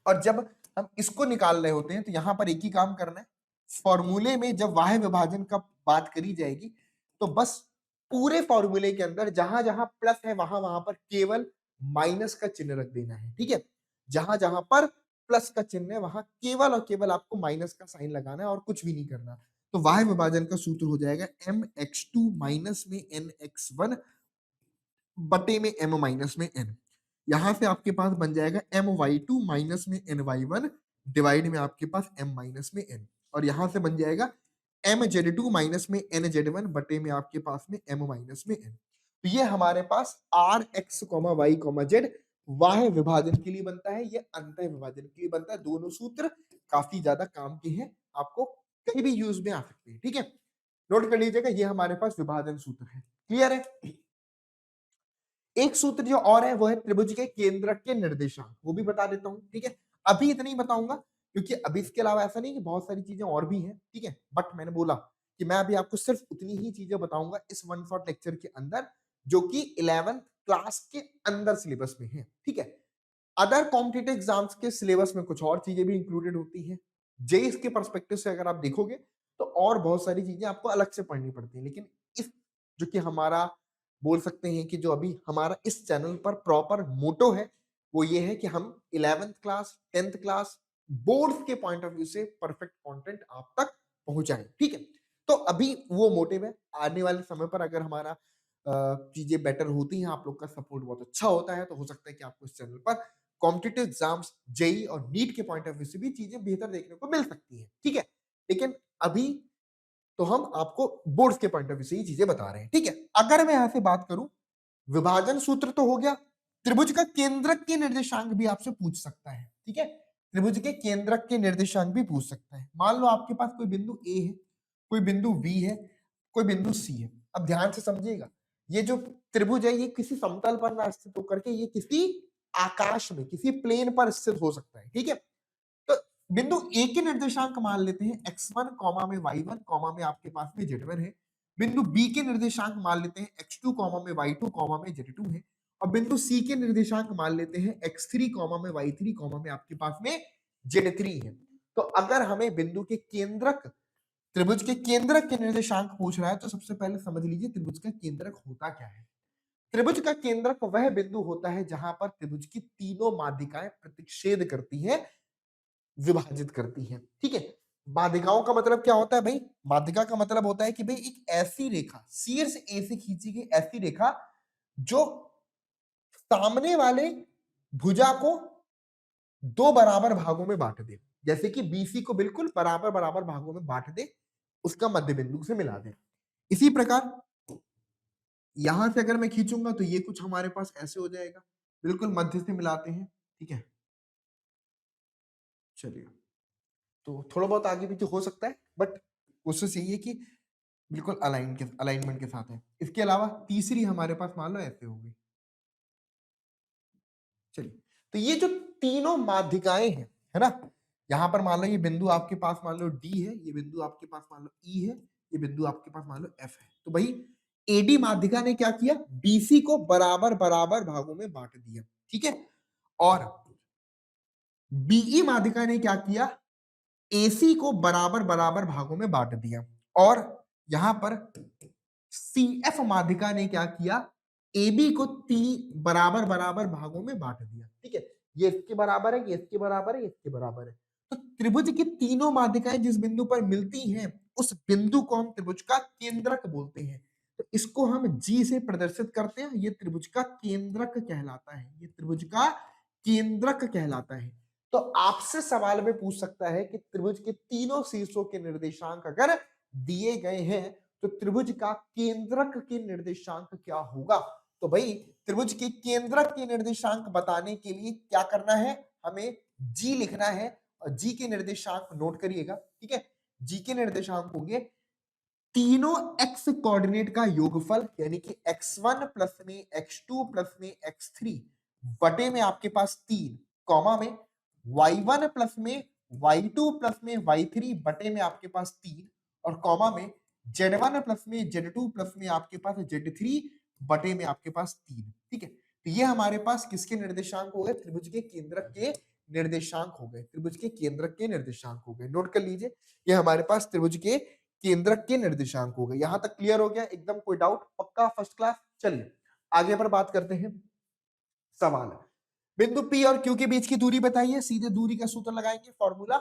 और जब हम इसको निकाल रहे होते हैं तो यहां पर एक ही काम करना है, फॉर्मूले में जब बाह्य विभाजन का बात करी जाएगी तो बस पूरे फॉर्मूले के अंदर जहां जहां प्लस है वहां वहां पर केवल माइनस का चिन्ह रख देना है, ठीक है। जहां जहां पर प्लस का चिन्ह है वहां केवल और केवल आपको माइनस का साइन लगाना है और कुछ भी नहीं करना। तो बाह्य विभाजन का सूत्र हो जाएगा mx2 माइनस में nx1 बटे में m माइनस में n। यहां से आपके पास बन जाएगा my2 माइनस में ny1 डिवाइड में आपके पास m माइनस में n, और यहां से बन जाएगा mz2 माइनस में nz1 बटे में आपके पास में m माइनस में n। तो ये हमारे पास r x, y, z बाह्य विभाजन के लिए बनता है, ये अंतः विभाजन के लिए बनता है। दोनों सूत्र काफी ज्यादा काम के हैं, आपको कहीं भी यूज में आ सकते हैं, ठीक है। नोट कर लीजिएगा ये हमारे पास विभाजन सूत्र है, क्लियर है। एक सूत्र जो और है वो है त्रिभुज के केंद्रक के निर्देशांक, वो भी बता देता हूं, ठीक है। अभी इतना ही बताऊंगा क्योंकि अभी इसके अलावा ऐसा नहीं कि बहुत सारी चीजें और भी हैं, ठीक है, बट मैंने बोला कि मैं अभी आपको सिर्फ उतनी ही चीजें बताऊंगा इस वन शॉट लेक्चर के अंदर जो कि 11th क्लास के अंदर सिलेबस में है, ठीक है। अदर कॉम्पिटिटिव एग्जाम्स के सिलेबस में कुछ और चीजें भी इंक्लूडेड होती हैं। जेईई के पर्सपेक्टिव से अगर आप देखोगे तो और बहुत सारी चीजें आपको अलग से पढ़नी पड़ती हैं, लेकिन इस जो कि हमारा बोल सकते हैं कि जो अभी हमारा इस चैनल पर प्रॉपर मोटो है वो ये है कि हम 11th class 10th class boards के पॉइंट ऑफ व्यू से परफेक्ट कंटेंट आप तक पहुंचाएं, ठीक है। तो अभी वो मोटिव है, आने वाले समय पर अगर हमारा चीजें बेटर होती हैं, आप लोग का सपोर्ट बहुत अच्छा होता है तो हो सकता है कि आपको इस चैनल पर कॉम्पिटिटिव एग्जाम्स जेईई और नीट के पॉइंट ऑफ व्यू से भी चीजें बेहतर देखने को मिल सकती हैं, ठीक है। लेकिन अभी तो हम आपको बोर्ड्स के पॉइंट ऑफ व्यू से ही चीजें बता रहे हैं, ठीक है। अगर मैं यहां से बात करूं, विभाजन सूत्र तो हो गया, त्रिभुज का केंद्रक के निर्देशांक भी आपसे पूछ सकता है, ठीक है। त्रिभुज के केंद्रक के निर्देशांक भी पूछ सकता है। मान लो आपके पास कोई बिंदु ए है, कोई बिंदु बी है, कोई बिंदु सी है। अब ध्यान से समझिएगा, ये जो त्रिभुज है ये किसी समतल पर ना स्थित होकर के ये किसी आकाश में, किसी प्लेन पर स्थित हो सकता है, ठीक है। तो बिंदु ए के निर्देशांक मान लेते हैं x1 कॉमा में y1 कॉमा में आपके पास में z1 है। बिंदु बी के निर्देशांक मान लेते हैं x2 कॉमा में y2 कॉमा में z2 है। और बिंदु सी के निर्देशांक मान लेते हैं x3 कॉमा में y3 कॉमा में आपके पास में z3 है। तो अगर हमें बिंदु के केंद्रक, त्रिभुज के केंद्रक के निर्देशांक पूछ रहा है तो सबसे पहले समझ लीजिए त्रिभुज का केंद्रक होता क्या है। त्रिभुज का केंद्रक वह बिंदु होता है जहां पर त्रिभुज की तीनों माध्यिकाएं प्रतिच्छेद करती हैं, विभाजित करती है, ठीक है। माध्यिकाओं का मतलब क्या होता है भाई? माध्यिका का मतलब होता है कि भाई एक ऐसी रेखा, शीर्ष ए से खींची गई ऐसी रेखा जो सामने वाले भुजा को दो बराबर भागों में बांट दे। जैसे कि बीसी को बिल्कुल बराबर बराबर भागों में बांट दे, उसका मध्य बिंदु से मिला दे। इसी प्रकार यहां से अगर मैं खींचूंगा तो ये कुछ हमारे पास ऐसे हो जाएगा, बिल्कुल मध्य से मिलाते हैं, ठीक है। चलिए, तो थोड़ा बहुत आगे पीछे हो सकता है बट कोशिश यही है कि बिल्कुल अलाइनमेंट के साथ है। इसके अलावा तीसरी हमारे पास मान लो ऐसे होगी। चलिए, तो ये जो तीनों माध्यिकाएं हैं, है ना, यहां पर मान लो ये बिंदु आपके पास मान लो डी है, ये बिंदु आपके पास मान लो ई है, ये बिंदु आपके पास मान लो एफ है। तो भाई एडी माध्यिका ने क्या किया? बीसी को बराबर बराबर भागों में बांट दिया, ठीक है। और बीई माध्यिका ने क्या किया? एसी को बराबर बराबर भागों में बांट दिया। और यहां पर सीएफ माध्यिका ने क्या किया? एबी को तीन बराबर बराबर भागों में बांट दिया, ठीक है। ये इसके बराबर है, ये इसके बराबर है, ये इसके बराबर है। तो त्रिभुज की तीनों माध्यिकाएं जिस बिंदु पर मिलती हैं उस बिंदु को हम त्रिभुज का केंद्रक बोलते हैं। तो इसको हम जी से प्रदर्शित करते हैं, ये त्रिभुज का केंद्रक कहलाता है, ये त्रिभुज का केंद्रक कहलाता है। तो आपसे सवाल में पूछ सकता है कि त्रिभुज के तीनों शीर्षों के निर्देशांक अगर दिए गए हैं तो त्रिभुज का केंद्रक के निर्देशांक क्या होगा? तो भाई त्रिभुज के केंद्रक के निर्देशांक बताने के लिए क्या करना है? हमें जी लिखना है और जी के निर्देशांक नोट करिएगा, ठीक है। जी के निर्देशांक होंगे तीनों एक्स कोऑर्डिनेट का योगफल, यानी कि x1 प्लस में x2 प्लस में x3 बटे में आपके पास 3 कॉमा में y1 प्लस में y2 प्लस में y3 बटे में आपके पास 3 और कॉमा में z1 प्लस में z2 प्लस में आपके पास z3 बटे में आपके पास 3, ठीक है। तो ये हमारे पास किसके निर्देशांक हो गए? त्रिभुज के केंद्रक के निर्देशांक हो गए, त्रिभुज के केंद्रक के निर्देशांक हो गए। नोट कर लीजिए, ये हमारे पास त्रिभुज के केंद्रक के निर्देशांक हो गए। यहां तक क्लियर हो गया? एकदम कोई डाउट? पक्का? First class. चलिए आगे पर बात करते हैं। सवाल, बिंदु P और Q के बीच की दूरी बताइए। सीधे दूरी का सूत्र लगाएंगे, फॉर्मूला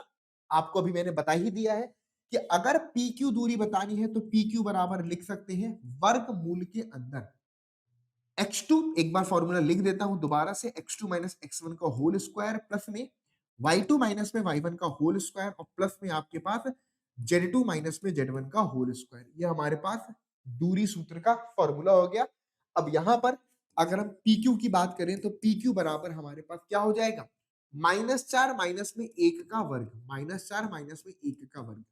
आपको अभी मैंने बता ही दिया है कि अगर PQ दूरी बतानी है तो PQ बराबर लिख सकते हैं वर्गमूल के अंदर x2, एक बार फॉर्मूला लिख देता हूं दोबारा से, x2 माइनस x1 का होल स्क्वायर प्लस में y2 माइनस में y1 का होल स्क्वायर और प्लस में आपके पास z2 माइनस में z1 का होल स्क्वायर। ये हमारे पास दूरी सूत्र का फॉर्मूला हो गया। अब यहां पर अगर हम PQ की बात करें तो PQ बराबर हमारे पास क्या हो जाएगा? -4 माइनस में 1 का वर्ग, -4 माइनस में 1 का वर्ग,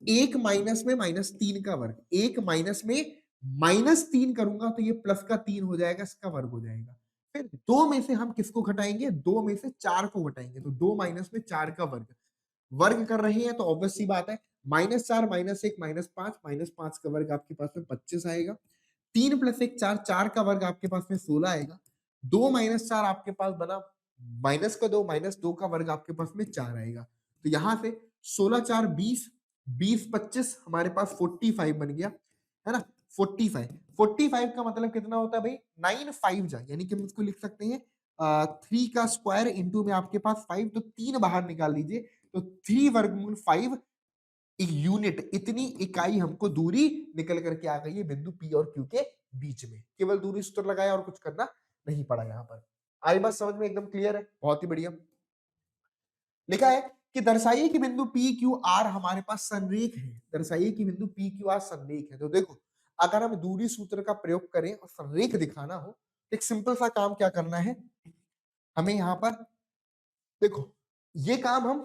1 माइनस में -3 का वर्ग, 1 माइनस में -3 करूंगा तो ये प्लस का 3 हो जाएगा, इसका वर्ग हो जाएगा। फिर 2 में से हम किसको घटाएंगे? 2 में से 4 को घटाएंगे, तो 2 माइनस में 4 का वर्ग, वर्ग कर रहे हैं तो ऑब्वियस सी बात है -4 -1 -5, -5 का वर्ग आपके पास में 25 आएगा। 3 प्लस 1 4, 4 का वर्ग आपके पास में 16 आएगा। 2 माइनस 4 आपके पास बना माइनस का 2, -2 का वर्ग आपके पास में 4 आएगा। तो यहां से 16 4 20, 20 25 हमारे पास 45 बन गया, है ना। 45, 45 का मतलब कितना होता है भाई? 9 5 जा, यानी कि हम इसको लिख सकते हैं 3 का स्क्वायर इंटू में आपके पास 5, तो 3 बाहर निकाल लीजिए, तो 3 वर्गमूल 5 यूनिट, इतनी इकाई हमको दूरी निकल करके आ गई है बिंदु P और Q के बीच में। केवल दूरी सूत्र लगाया और कुछ करना नहीं पड़ा यहाँ पर। आई बात समझ में? एकदम क्लियर है, बहुत ही बढ़िया। लिखा है कि दर्शाइए कि बिंदु P Q R हमारे पास संरेख है। दर्शाइए कि बिंदु P Q R संरेख है। तो देखो, अगर हम दूरी सूत्र का प्रयोग करें और संरेख दिखाना हो एक सिंपल सा काम क्या करना है, हमें यहाँ पर देखो ये काम हम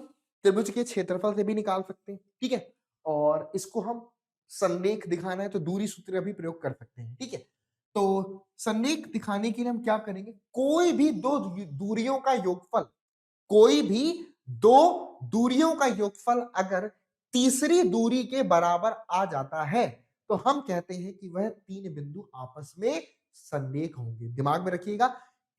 त्रिभुज के क्षेत्रफल से भी निकाल सकते हैं, ठीक है, और इसको हम संरेख दिखाना है तो दूरी सूत्र भी प्रयोग कर सकते हैं, ठीक है। तो संरेख दिखाने के लिए हम क्या करेंगे, कोई भी दो दूरियों का योगफल, कोई भी दो दूरियों का योगफल अगर तीसरी दूरी के बराबर आ जाता है तो हम कहते हैं कि वह तीन बिंदु आपस में संरेख होंगे। दिमाग में रखिएगा,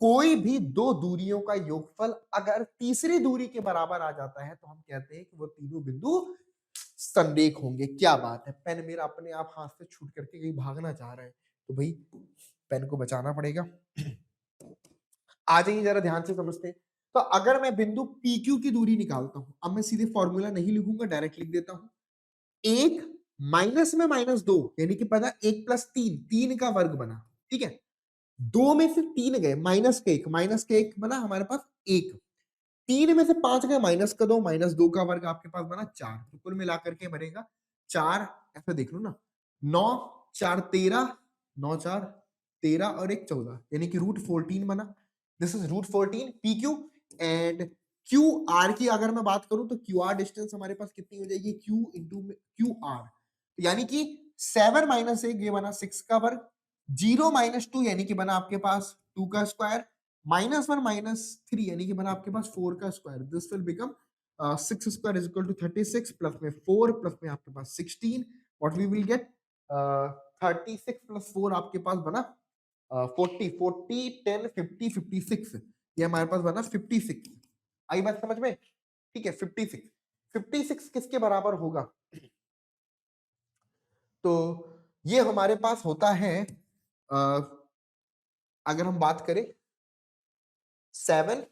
कोई भी दो दूरियों का योगफल अगर तीसरी दूरी के बराबर आ जाता है तो हम कहते हैं कि वो तीनों बिंदु संरेख होंगे। क्या बात है, पेन मेरा अपने आप हाथ से छूट करके कहीं भागना चाह रहा है, तो भाई पेन को बचाना पड़ेगा। आ जाइए जरा ध्यान से समझते हैं। तो अगर मैं बिंदु PQ की दूरी निकालता हूं, अब मैं सीधे फॉर्मूला नहीं लिखूंगा, डायरेक्ट लिख देता हूं, एक माइनस में माइनस दो यानी कि पता एक प्लस तीन, तीन का वर्ग बना, ठीक है, दो में से तीन गए माइनस के एक, माइनस के एक बना हमारे पास एक, तीन में से पांच गए माइनस का दो, माइनस दो का वर्ग आपके पास बना चार, तो कुल मिलाकर के बनेगा चार, ऐसा देख लो ना, नौ चार 13, नौ चार 13 और एक 14 यानी कि √14 बना। This is √14 PQ and QR की अगर मैं बात करूं तो QR डिस्टेंस हमारे पास कितनी हो जाएगी, Q इंटू QR, यानी कि 7 माइनस एक ये बना 6 का वर्ग, 0 माइनस 2 यानी कि बना आपके पास 2 का स्क्वायर, -1 -3 यानी कि बना आपके पास 4 का square, this will become 6 square is equal to 36 plus में 4 प्लस में आपके पास 16, what we will get 36 plus 4 आपके पास बना 40 40 10 50 56, ये हमारे पास बना 56। आई बात समझ में, ठीक है, 56 56 किसके बराबर होगा, तो ये हमारे पास होता है अगर हम बात करें 7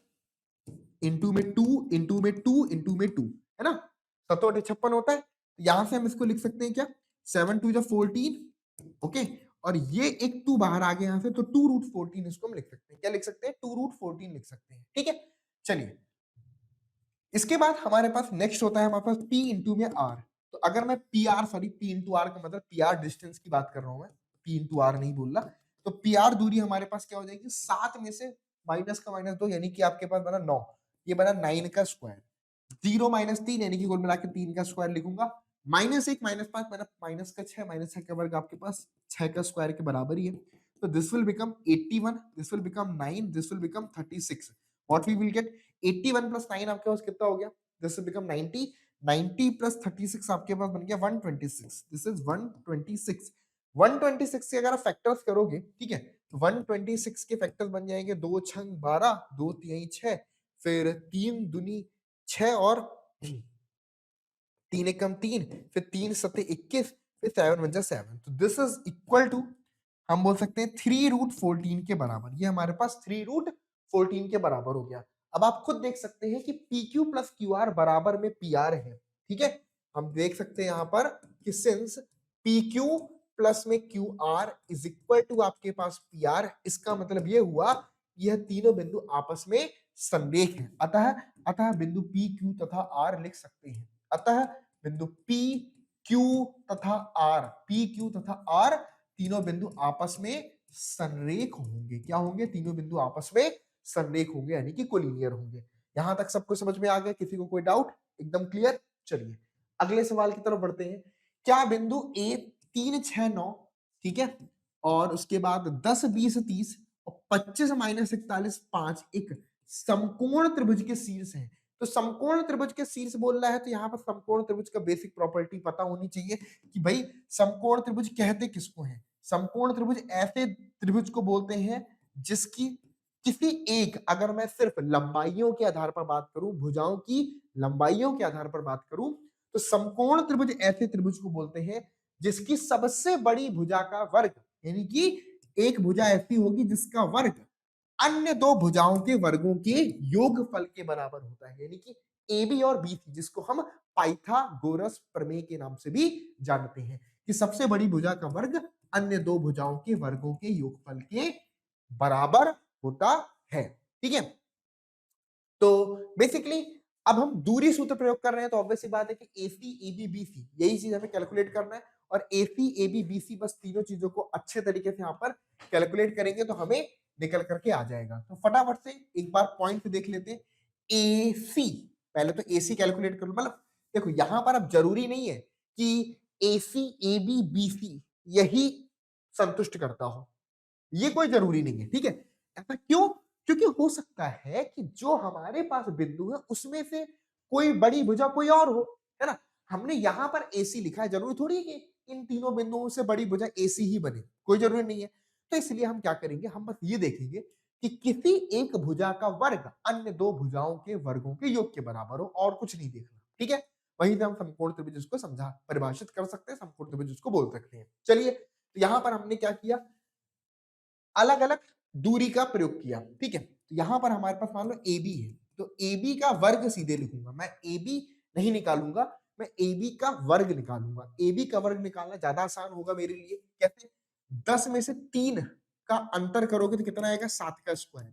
इंटू में 2 इंटू में 2 इंटू में 2, है ना, 7 56 होता है, यहां से हम इसको लिख सकते हैं क्या, 7 2 14, ओके, और ये एक 2 बाहर आ गया यहां से, तो 2√14 इसको हम लिख सकते हैं, क्या लिख सकते हैं, 2√14 लिख सकते हैं, ठीक है। चलिए इसके बाद हमारे पास नेक्स्ट होता है हमारे पास P इंटू में R, तो अगर मैं P इंटू आर का मतलब PR डिस्टेंस की बात कर रहा हूं मैं, P इंटू आर नहीं बोल रहा, तो PR दूरी हमारे पास क्या हो जाएगी, 7 में से माइनस का माइनस 2 यानी कि आपके पास बना 9, ये बना 9 का स्क्वायर, 0 माइनस 3 यानी कि कुल मिला के 3 का स्क्वायर लिखूंगा, -1 -5 मतलब माइनस का 6, माइनस 6 का वर्ग आपके पास 6 का स्क्वायर के बराबर ही है, तो this will become 81, this will become 9, this will become 36, what we will get 81 plus 9 आपके पास कितना हो गया, दिस विल बिकम 90, 90 प्लस 36 आपके पास बन गया 126, दिस इज 126, 126 के अगर आप फैक्टर्स करोगे, ठीक है, तो 126 के फैक्टर्स बन जाएंगे 2 छंग 12, 2 तिहाई 6, फिर 3 दूनी 6 और 3 एकम 3, फिर 3 सत्ते 21, फिर 7 बन जा 7, तो दिस इज इक्वल टू हम बोल सकते हैं 3√14 के बराबर, ये हमारे पास 3√14 के बराबर हो गया। अब आप खुद देख सकते हैं कि PQ प्लस QR बराबर में PR है, ठीक है, हम देख सकते हैं यहां पर कि सिंस PQ प्लस में QR इज इक्वल टू आपके पास PR, इसका मतलब ये हुआ यह तीनों बिंदु आपस में संरेख है, अतः अतः बिंदु PQ तथा R लिख सकते हैं, अतः बिंदु PQ तथा R, PQ तथा R तीनों बिंदु आपस में संरेख होंगे, क्या होंगे, तीनों बिंदु आपस में संरेख होंगे यानी कि कोलिनियर होंगे। यहां तक सबको समझ में आ गया, किसी को कोई डाउट, एकदम क्लियर। चलिए अगले सवाल की तरफ बढ़ते हैं, क्या बिंदु A 3 6 9, ठीक है, और उसके बाद 10 20 30 और 25 -41 5 एक समकोण त्रिभुज के शीर्ष है, तो समकोण त्रिभुज के शीर्ष बोल रहा है, तो यहाँ पर समकोण त्रिभुज का बेसिक प्रॉपर्टी पता होनी चाहिए कि भाई समकोण त्रिभुज कहते किसको हैं, समकोण त्रिभुज ऐसे त्रिभुज को बोलते हैं जिसकी किसी एक, अगर मैं सिर्फ लंबाइयों के आधार पर बात करूं, भुजाओं की लंबाइयों के आधार पर बात करूं, तो समकोण त्रिभुज ऐसे त्रिभुज को बोलते हैं जिसकी सबसे बड़ी भुजा का वर्ग, यानी कि एक भुजा ऐसी होगी जिसका वर्ग अन्य दो भुजाओं के वर्गों के योगफल के बराबर होता है, यानी कि AB और BC, जिसको हम पाइथागोरस प्रमेय के नाम से भी जानते हैं कि सबसे बड़ी भुजा का वर्ग अन्य दो भुजाओं के वर्गों के योगफल के बराबर होता है, ठीक है। तो बेसिकली अब हम दूरी सूत्र प्रयोग कर रहे हैं, तो ऑब्वियस बात है कि AC AB BC यही चीज हमें कैलकुलेट करना है, और AC AB BC बस तीनों चीजों को अच्छे तरीके से यहाँ पर कैलकुलेट करेंगे तो हमें निकल करके आ जाएगा। तो फटाफट से एक बार पॉइंट देख लेते हैं। ए सी, पहले तो ए सी कैलकुलेट कर लो। मतलब देखो यहाँ पर अब जरूरी नहीं है कि ए सी ए बी बी सी यही संतुष्ट करता हो, ये कोई जरूरी नहीं है, ठीक है। ऐसा क्यों? क्योंकि हो सकता है कि जो हमारे पास बिंदु है उसमें से कोई बड़ी भुजा कोई और हो, है ना। हमने यहां पर एसी लिखा है, जरूरी थोड़ी है कि इन तीनों बिंदुओं से बड़ी भुजा एसी ही बने, कोई जरूरी नहीं है। तो इसलिए हम क्या करेंगे, हम बस ये देखेंगे कि किसी एक भुजा का वर्ग अन्य दो भुजाओं के वर्गों के योग के बराबर हो, और कुछ नहीं देखना, ठीक है। वहीं से हम समकोण त्रिभुज को समझा परिभाषित कर सकते हैं, समकोण त्रिभुज को बोल सकते हैं। चलिए, तो यहां पर हमने क्या किया, अलग अलग दूरी का प्रयोग किया, ठीक है। तो यहां पर हमारे पास मान लो ए बी है, तो ए बी का वर्ग सीधे लिखूंगा मैं, ए बी नहीं निकालूंगा, मैं ए बी का वर्ग निकालूंगा। ए बी का वर्ग निकालना ज्यादा आसान होगा मेरे लिए। कैसे? 10 में से 3 का अंतर करोगे तो कितना आएगा, 7 का स्क्वायर।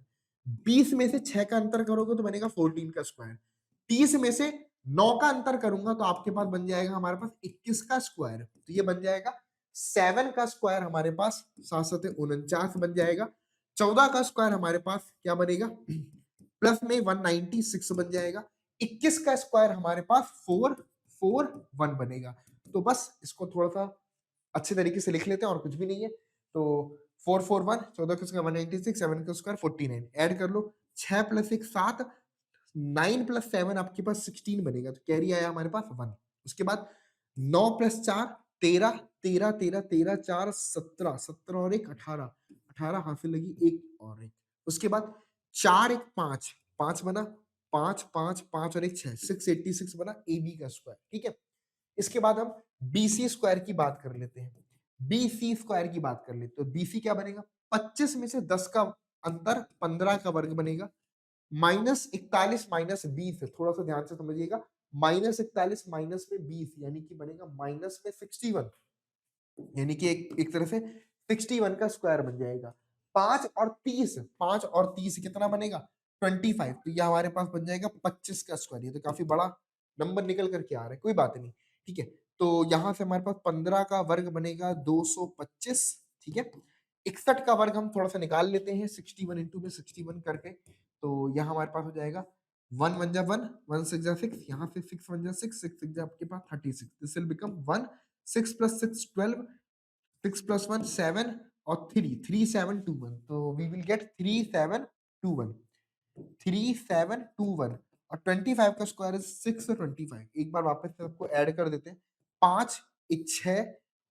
20 में से 6 का अंतर करोगे तो बनेगा 14 का स्क्वायर। 30 में से 9 का अंतर करूंगा तो आपके पास बन जाएगा हमारे पास 21 का स्क्वायर। तो ये बन जाएगा 7 का स्क्वायर हमारे पास 7 बन जाएगा। 14 का स्क्वायर हमारे पास क्या बनेगा, प्लस में 196 बन जाएगा। 21 का स्क्वायर हमारे पास 441 बनेगा। तो बस इसको थोड़ा सा अच्छे तरीके से लिख लेते हैं, और कुछ भी नहीं है। तो 441, 14 का स्क्वायर 196, 7 का स्क्वायर 49, ऐड कर लो। 6 प्लस 1 7, 9 प्लस 7 आपके पास 16 बनेगा, तो कैरी आया हमारे पास 1। उसके बाद 9 प्लस 4 13, 13 13 13 4 17, 17 और 1 18, 18 हासिल लगी, एक और एक। उसके बाद 4 1 5, 5 बना, 5 5 5 और 1 6, 686 बना ए बी का स्क्वायर, ठीक है। इसके बाद हम बीसी स्क्वायर की बात कर लेते हैं। बीसी स्क्वायर की बात कर लेते हैं, तो बीसी क्या बनेगा, 25 में से 10 का अंतर 15 का वर्ग बनेगा, -41 -20, थोड़ा सा ध्यान से समझिएगा। -41 माइनस में 20 यानी कि बनेगा माइनस में 61, यानी कि एक तरह से 61 का स्क्वायर बन जाएगा। 5 और 30 कितना बनेगा, 25। तो ये हमारे पास बन जाएगा 25 का स्क्वायर। ये तो काफी बड़ा नंबर निकल करके आ रहा है, कोई बात नहीं, ठीक है। तो यहां से हमारे पास 15 का वर्ग बनेगा 225, ठीक है। 61 का वर्ग हम थोड़ा सा निकाल लेते हैं, 61 इंटू में 61 करके। तो यहाँ हमारे पास हो जाएगा 1 1 जा 1, 1 6 जा 6, यहाँ से 6 1 जा 6, 6 6 जा आपके पास 36। This will become 1, 6 plus 6 12, 6 plus 1 7 और 3 3 7 2 1। तो वी विल गेट 3 7 2 1, 3 7 2 1। और 25 का स्क्वायर इज 6 और 25। एक बार वापस से आपको ऐड कर देते हैं। 5 1 6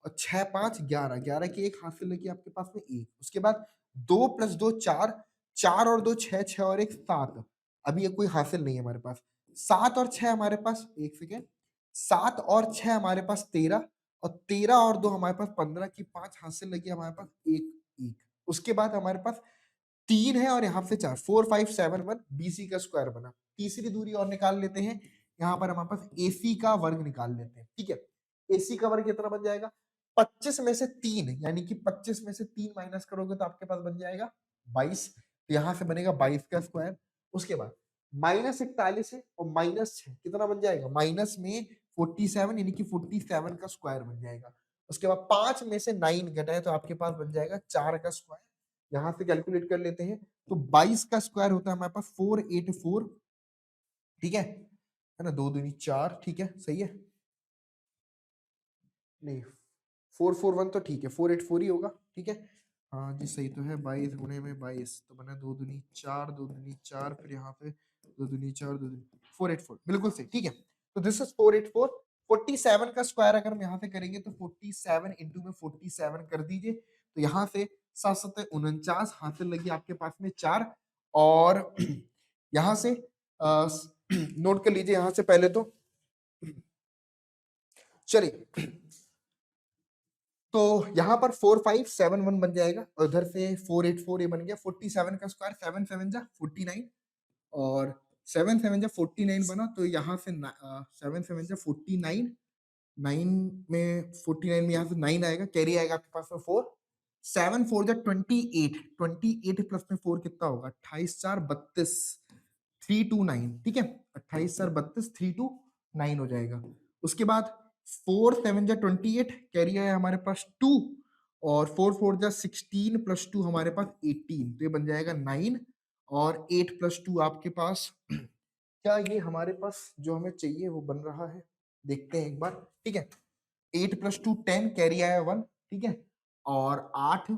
और 6 5 11, 11 की एक हासिल लगी आपके पास में 1। उसके बाद 2 प्लस 2 4, 4 और 2 6, 6 और 1 7। अभी ये कोई हासिल नहीं है हमारे पास। 7 और 6 हमारे पास, एक सेकेंड, 7 और 6 हमारे पास 13, और 13 और 2 हमारे पास 15 की 5 हासिल लगी हमारे पास 1 1। उसके बाद हमारे पास 3 है और यहाँ से 4, 4 5 7 1, बीसी का स्क्वायर बना। तीसरी दूरी और निकाल लेते हैं। यहाँ पर हमारे पास एसी का वर्ग निकाल लेते हैं, ठीक है। एसी का वर्ग कितना बन जाएगा, 25 में से 3, यानी कि 25 में से 3 माइनस करोगे तो आपके पास बन जाएगा 22। तो यहाँ से बनेगा 22 का स्क्वायर। उसके बाद -41 है और -6 कितना बन जाएगा, माइनस में 47, यानी कि 47 का स्क्वायर बन जाएगा। उसके बाद 5 में से 9 घटाए तो आपके पास बन जाएगा 4 का स्क्वायर। यहाँ से कैलकुलेट कर लेते हैं, तो 22 का स्क्वायर होता है हमारे पास 484, ठीक है ना। 2 दूनी 4, ठीक है, सही है। नहीं, 441 तो ठीक है, 484 ही होगा, ठीक है। हाँ जी सही तो है। 22 गुणे में 22 तो बना 2 दूनी 4, 2 दूनी 4, फिर यहाँ पे 2 दूनी 4, 2 दूनी 484, बिल्कुल सही, ठीक है। तो दिस इज 484। 47 का स्क्वायर अगर हम यहाँ से करेंगे तो 47 इंटू में 47 कर दीजिए। तो यहाँ से 7 7 49 हासिल लगी आपके पास में 4। और यहाँ से नोट कर लीजिए यहाँ से पहले तो, चलिए। तो यहाँ पर 4571 बन जाएगा, और उधर से 484 ये बन गया। 47 का स्क्वायर 7 7 जा 49, और 7 7 जा 49 बना। तो यहाँ से 7 7 जा 49, 9 में 49 में यहाँ से 9 आएगा, कैरी आएगा आपके पास में 4। 7 4 जा 28, 28 प्लस में 4 कितना होगा, 28 4 32, 329, ठीक है। 28 4 32, 329 हो जाएगा। उसके बाद 4 7 जा 28, कैरी है हमारे पास 2, और 4 4 जा 16 प्लस 2 हमारे पास 18, तो ये बन जाएगा 9 और 8 प्लस 2 आपके पास क्या ये हमारे पास जो हमें चाहिए वो बन रहा है? देखते हैं एक बार, ठीक है। 8 प्लस 2 10, कैरी आया 1, ठीक है। और 8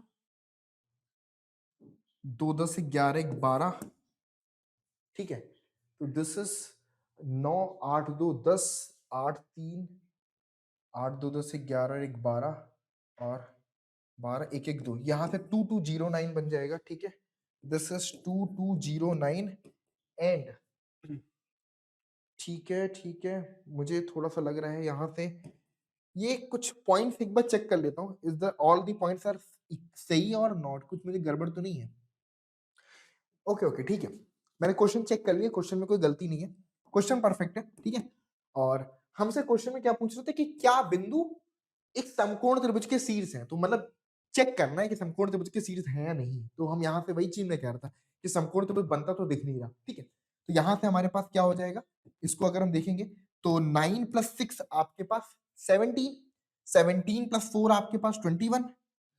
2 10 11 1 12, ठीक है। तो दिस इज 9 8 2 10 8 3 8 2 10 11 1 12 और 12 1 1 2, यहाँ से 2209 बन जाएगा, ठीक है। दिस इज 2209 एंड ठीक है, मुझे थोड़ा सा लग रहा है यहाँ से ये कुछ पॉइंट्स एक बार चेक कर लेता हूँ, is the all the points are सही और नॉट, कुछ मुझे गड़बड़ तो नहीं है। ओके ओके ठीक है, मैंने क्वेश्चन चेक कर लिया, क्वेश्चन में कोई गलती नहीं है, क्वेश्चन परफेक्ट है, ठीक है। और हमसे क्वेश्चन में क्या पूछ रहे थे कि क्या बिंदु एक समकोण त्रिभुज के शीर्ष है, तो मतलब चेक करना है कि समकोण त्रिभुज के शीर्ष है या नहीं। तो हम यहाँ से वही चीज में कह रहा था कि समकोण त्रिभुज बनता तो दिख नहीं रहा, ठीक है। तो यहाँ से हमारे पास क्या हो जाएगा, इसको अगर हम देखेंगे तो 9 प्लस 6 आपके पास 17, 17 प्लस 4 आपके पास 21,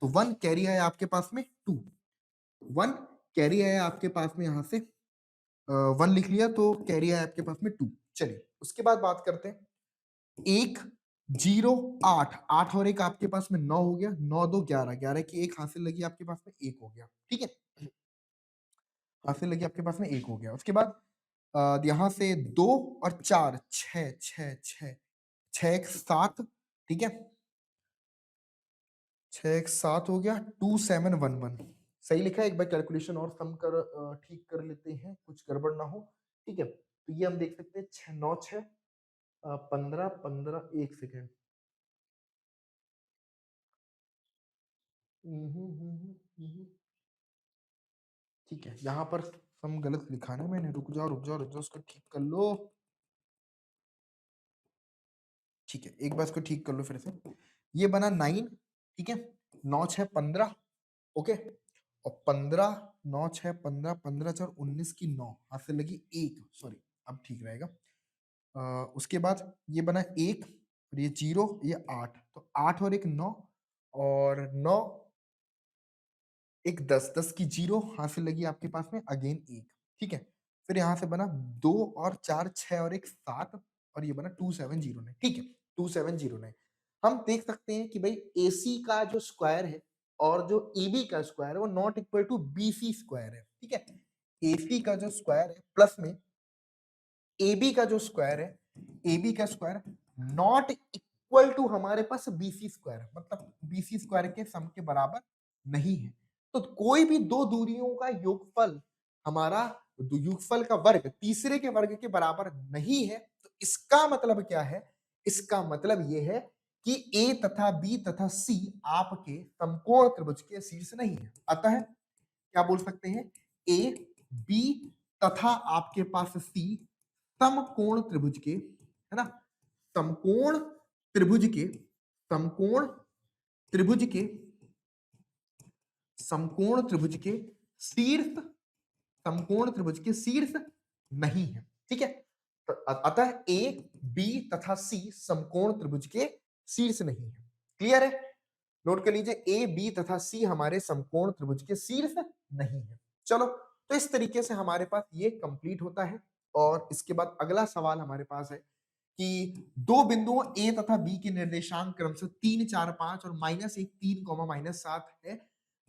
तो 1 कैरी है आपके पास में 2, 1 कैरी है आपके पास में, यहाँ से 1 लिख लिया तो कैरी है आपके पास में 2। चलिए उसके बाद बात करते हैं 1 0 8, 8 और 1 आपके पास में 9 हो गया, 9 2 11, 11 की 1 हासिल लगी आपके पास में 1 हो गया, ठीक है। हासिल लगी आपके पास में 1 हो गया। उसके बाद यहाँ से 2 और 4 6 6 6 6 1 7, ठीक है। 6 1 7 हो गया, 2 7 1 1, सही लिखा है। एक बार कैलकुलेशन और सम कर ठीक कर लेते हैं, कुछ गड़बड़ ना हो, ठीक है। तो ये हम देख सकते हैं 6 9 6 15 15 1 सेकेंड, ठीक है। यहाँ पर सम गलत लिखा ना मैंने, रुक जाओ रुक जाओ रुक जाओ, उसको ठीक कर लो, ठीक है। एक बार इसको ठीक कर लो फिर से, ये बना 9, ठीक है। 9 6 15, ओके। और 15 9 6 15 15 4 19 की 9 हाथ से लगी 1, सॉरी अब ठीक रहेगा। उसके बाद ये बना 1 और ये 0 ये 8, तो 8 और 1 9 और 9 1 10, 10 की 0 हाथ से लगी आपके पास में अगेन 1, ठीक है। फिर यहाँ से बना 2 और 4 6 और 1 7 और ये बना 2709, ठीक है। 2709 हम देख सकते हैं कि भाई AC का जो स्क्वायर है और जो AB का स्क्वायर है वो not equal to BC square है, ठीक है। AC का जो स्क्वायर है प्लस में AB का जो स्क्वायर है, AB का स्क्वायर नॉट इक्वल टू हमारे पास BC स्क्वायर, मतलब BC स्क्वायर के सम के बराबर नहीं है। तो कोई भी दो दूरियों का योगफल हमारा योगफल का वर्ग तीसरे के वर्ग के बराबर नहीं है, तो इसका मतलब क्या है, इसका मतलब यह है कि A तथा B तथा C आपके समकोण त्रिभुज के शीर्ष नहीं है। अतः क्या बोल सकते हैं, A B तथा आपके पास C समकोण त्रिभुज के, है ना, समकोण त्रिभुज के, समकोण त्रिभुज के, समकोण त्रिभुज के शीर्ष, समकोण त्रिभुज के शीर्ष नहीं है, ठीक है। तो अतः ए बी तथा सी समकोण त्रिभुज के शीर्ष नहीं है। क्लियर है, नोट कर लीजिए ए बी तथा सी हमारे समकोण त्रिभुज के शीर्ष नहीं है। चलो तो इस तरीके से हमारे पास ये कंप्लीट होता है। और इसके बाद अगला सवाल हमारे पास है कि दो बिंदुओं ए तथा बी के निर्देशांक क्रमशः 3 4 5 और -1 3, -7 है।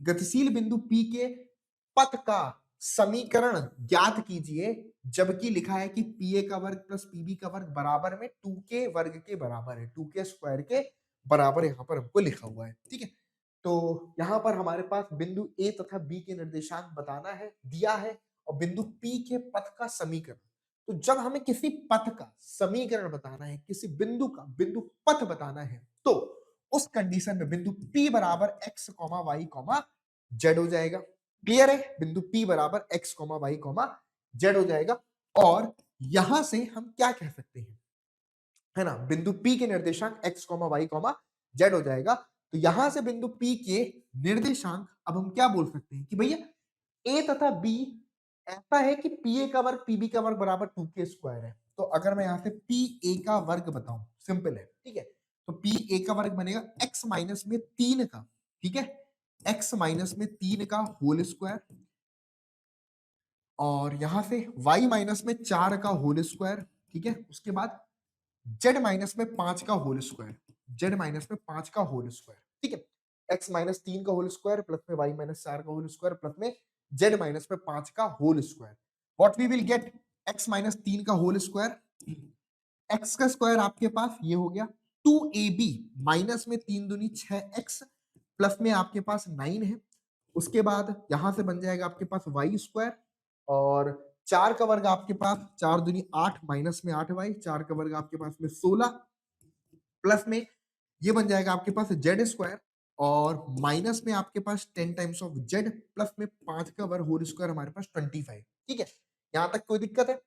गतिशील बिंदु पी के पथ का समीकरण ज्ञात कीजिए, जबकि लिखा है कि पीए का वर्ग प्लस पीबी का वर्ग बराबर में 2k वर्ग के बराबर है, 2k स्क्वायर के बराबर यहाँ पर हमको लिखा हुआ है, ठीक है। तो यहाँ पर हमारे पास बिंदु ए तथा बी के निर्देशांक बताना है, दिया है, और बिंदु पी के पथ का समीकरण। तो जब हमें किसी पथ का समीकरण बताना है, किसी बिंदु का बिंदु पथ बताना है, तो उस कंडीशन में बिंदु P बराबर x, y, z हो जाएगा। क्लियर है, बिंदु P बराबर x, y, z हो जाएगा। और यहां से हम क्या कह सकते हैं, है ना, बिंदु P के निर्देशांक x, y, z हो जाएगा। तो यहां से बिंदु P के निर्देशांक अब हम क्या बोल सकते हैं कि भैया A तथा B ऐसा है कि PA का वर्ग PB का वर्ग बराबर 2k स्क्वायर है। तो अगर मैं यहां से PA का वर्ग बताऊं, सिंपल है, ठीक है। तो PA का वर्ग बनेगा x माइनस में 3 का, ठीक है, x माइनस में 3 का होल स्क्वायर, और यहां से y माइनस में 4 का होल स्क्वायर, ठीक है, उसके बाद z माइनस में 5 का होल स्क्वायर, z माइनस में 5 का होल स्क्वायर, ठीक है, x माइनस 3 का होल स्क्वायर प्लस में y माइनस 4 का होल स्क्वायर प्लस में z माइनस में 5 का whole square. What we will get, x minus 3 का होल स्क्वायर, x का स्क्वायर आपके पास ये हो गया 2ab माइनस में 3 दूनी 6x प्लस में आपके पास 9 है, उसके बाद यहां से बन जाएगा आपके पास वाई स्क्वायर, और 4 का वर्ग आपके पास 4 दूनी 8 माइनस में 8y, 4 का वर्ग आपके पास में 16 प्लस में ये बन जाएगा आपके पास जेड स्क्वायर, और माइनस में आपके पास 10 टाइम्स ऑफ जेड प्लस में 5 का वर्ग होल स्क्वायर हमारे पास 25। ठीक है, यहां तक कोई दिक्कत है?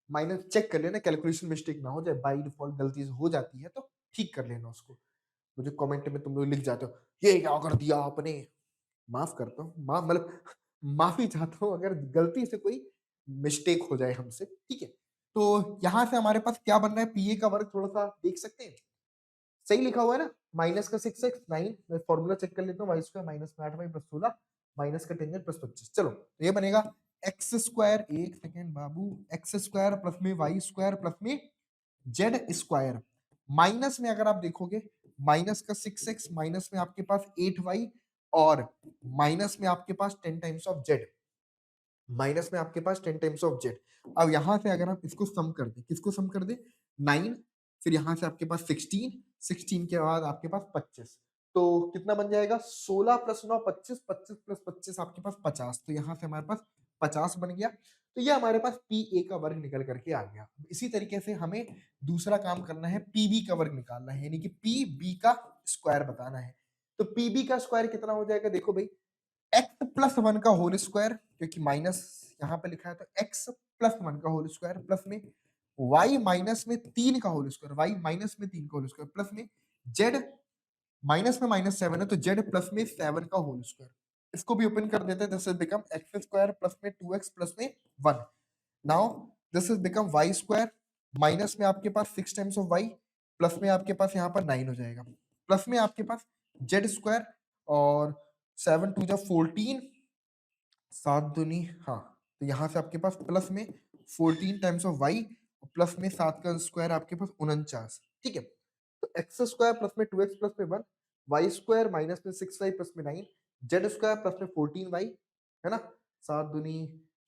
माइनस चेक कर लेना, कैलकुलेशन मिस्टेक ना हो जाए, बाई डिफॉल्ट गलती हो जाती है तो ठीक कर लेना उसको। मुझे कमेंट में तुम लोग लिख जाते हो ये क्या कर दिया आपने, माफ करता हूँ, माफ मतलब माफी चाहता हूँ अगर गलती से कोई मिस्टेक हो जाए हमसे, ठीक है। तो यहाँ से हमारे पास क्या बन रहा है, पीए का वर्ग थोड़ा सा देख सकते हैं, सही लिखा हुआ है ना, माइनस का 6x 9, मैं फॉर्मूला चेक कर लेता हूँ, वाई स्क्वायर माइनस में 8y प्लस 16 माइनस का 10 प्लस 25, चलो तो ये बनेगा एक्स स्क्वायर, एक सेकेंड बाबू, एक्स स्क्वायर प्लस में वाई स्क्वायर प्लस में जेड स्क्वायर, माइनस में अगर आप देखोगे माइनस का 6x माइनस में आपके पास 8y, और माइनस में आपके पास 10 टाइम्स ऑफ जेड, माइनस में आपके पास 10 टाइम्स ऑफ जेड। अब यहां से अगर आप इसको सम कर दे, किसको सम कर दे, 9, फिर यहां से आपके पास 16, 16 के बाद आपके पास 25, तो कितना बन जाएगा 16 प्लस 9 25, 25 प्लस 25 आपके पास 50, तो यहां से हमारे पास 50 बन गया। तो ये हमारे पास पी ए का वर्ग निकल करके आ गया। इसी तरीके से हमें दूसरा काम करना है, पी बी का वर्ग निकालना है, यानी कि पी बी का स्क्वायर बताना है। तो पी बी का स्क्वायर कितना हो जाएगा, देखो भाई, एक्स प्लस वन का होल स्क्वायर, क्योंकि माइनस यहाँ पे लिखा है तो एक्स प्लस वन का होल स्क्वायर प्लस में वाई माइनस में 3 का होल स्क्वायर, वाई माइनस में 3 का होल स्क्वायर प्लस में जेड माइनस में माइनस 7 है तो जेड प्लस में 7 का होल स्क्वायर। इसको भी ओपन कर देते हैं, this is become x square plus में 2x प्लस में 1। Now this is become y square minus में आपके पास 6 टाइम्स ऑफ वाई प्लस में आपके पास यहाँ पर 9 हो जाएगा, प्लस में आपके पास जेड स्क्वायर, और 7 टू जा 14, 7 दूनी, हाँ, तो यहाँ से आपके पास प्लस में 14 टाइम्स ऑफ वाई प्लस में 7 का स्क्वायर आपके पास 49, ठीक है। तो एक्स स्क्वायर प्लस में 2x प्लस में 1, वाई स्क्वायर माइनस में 6y प्लस में 9, जेड स्क्वायर प्लस में 14y, है ना, 7 दूनी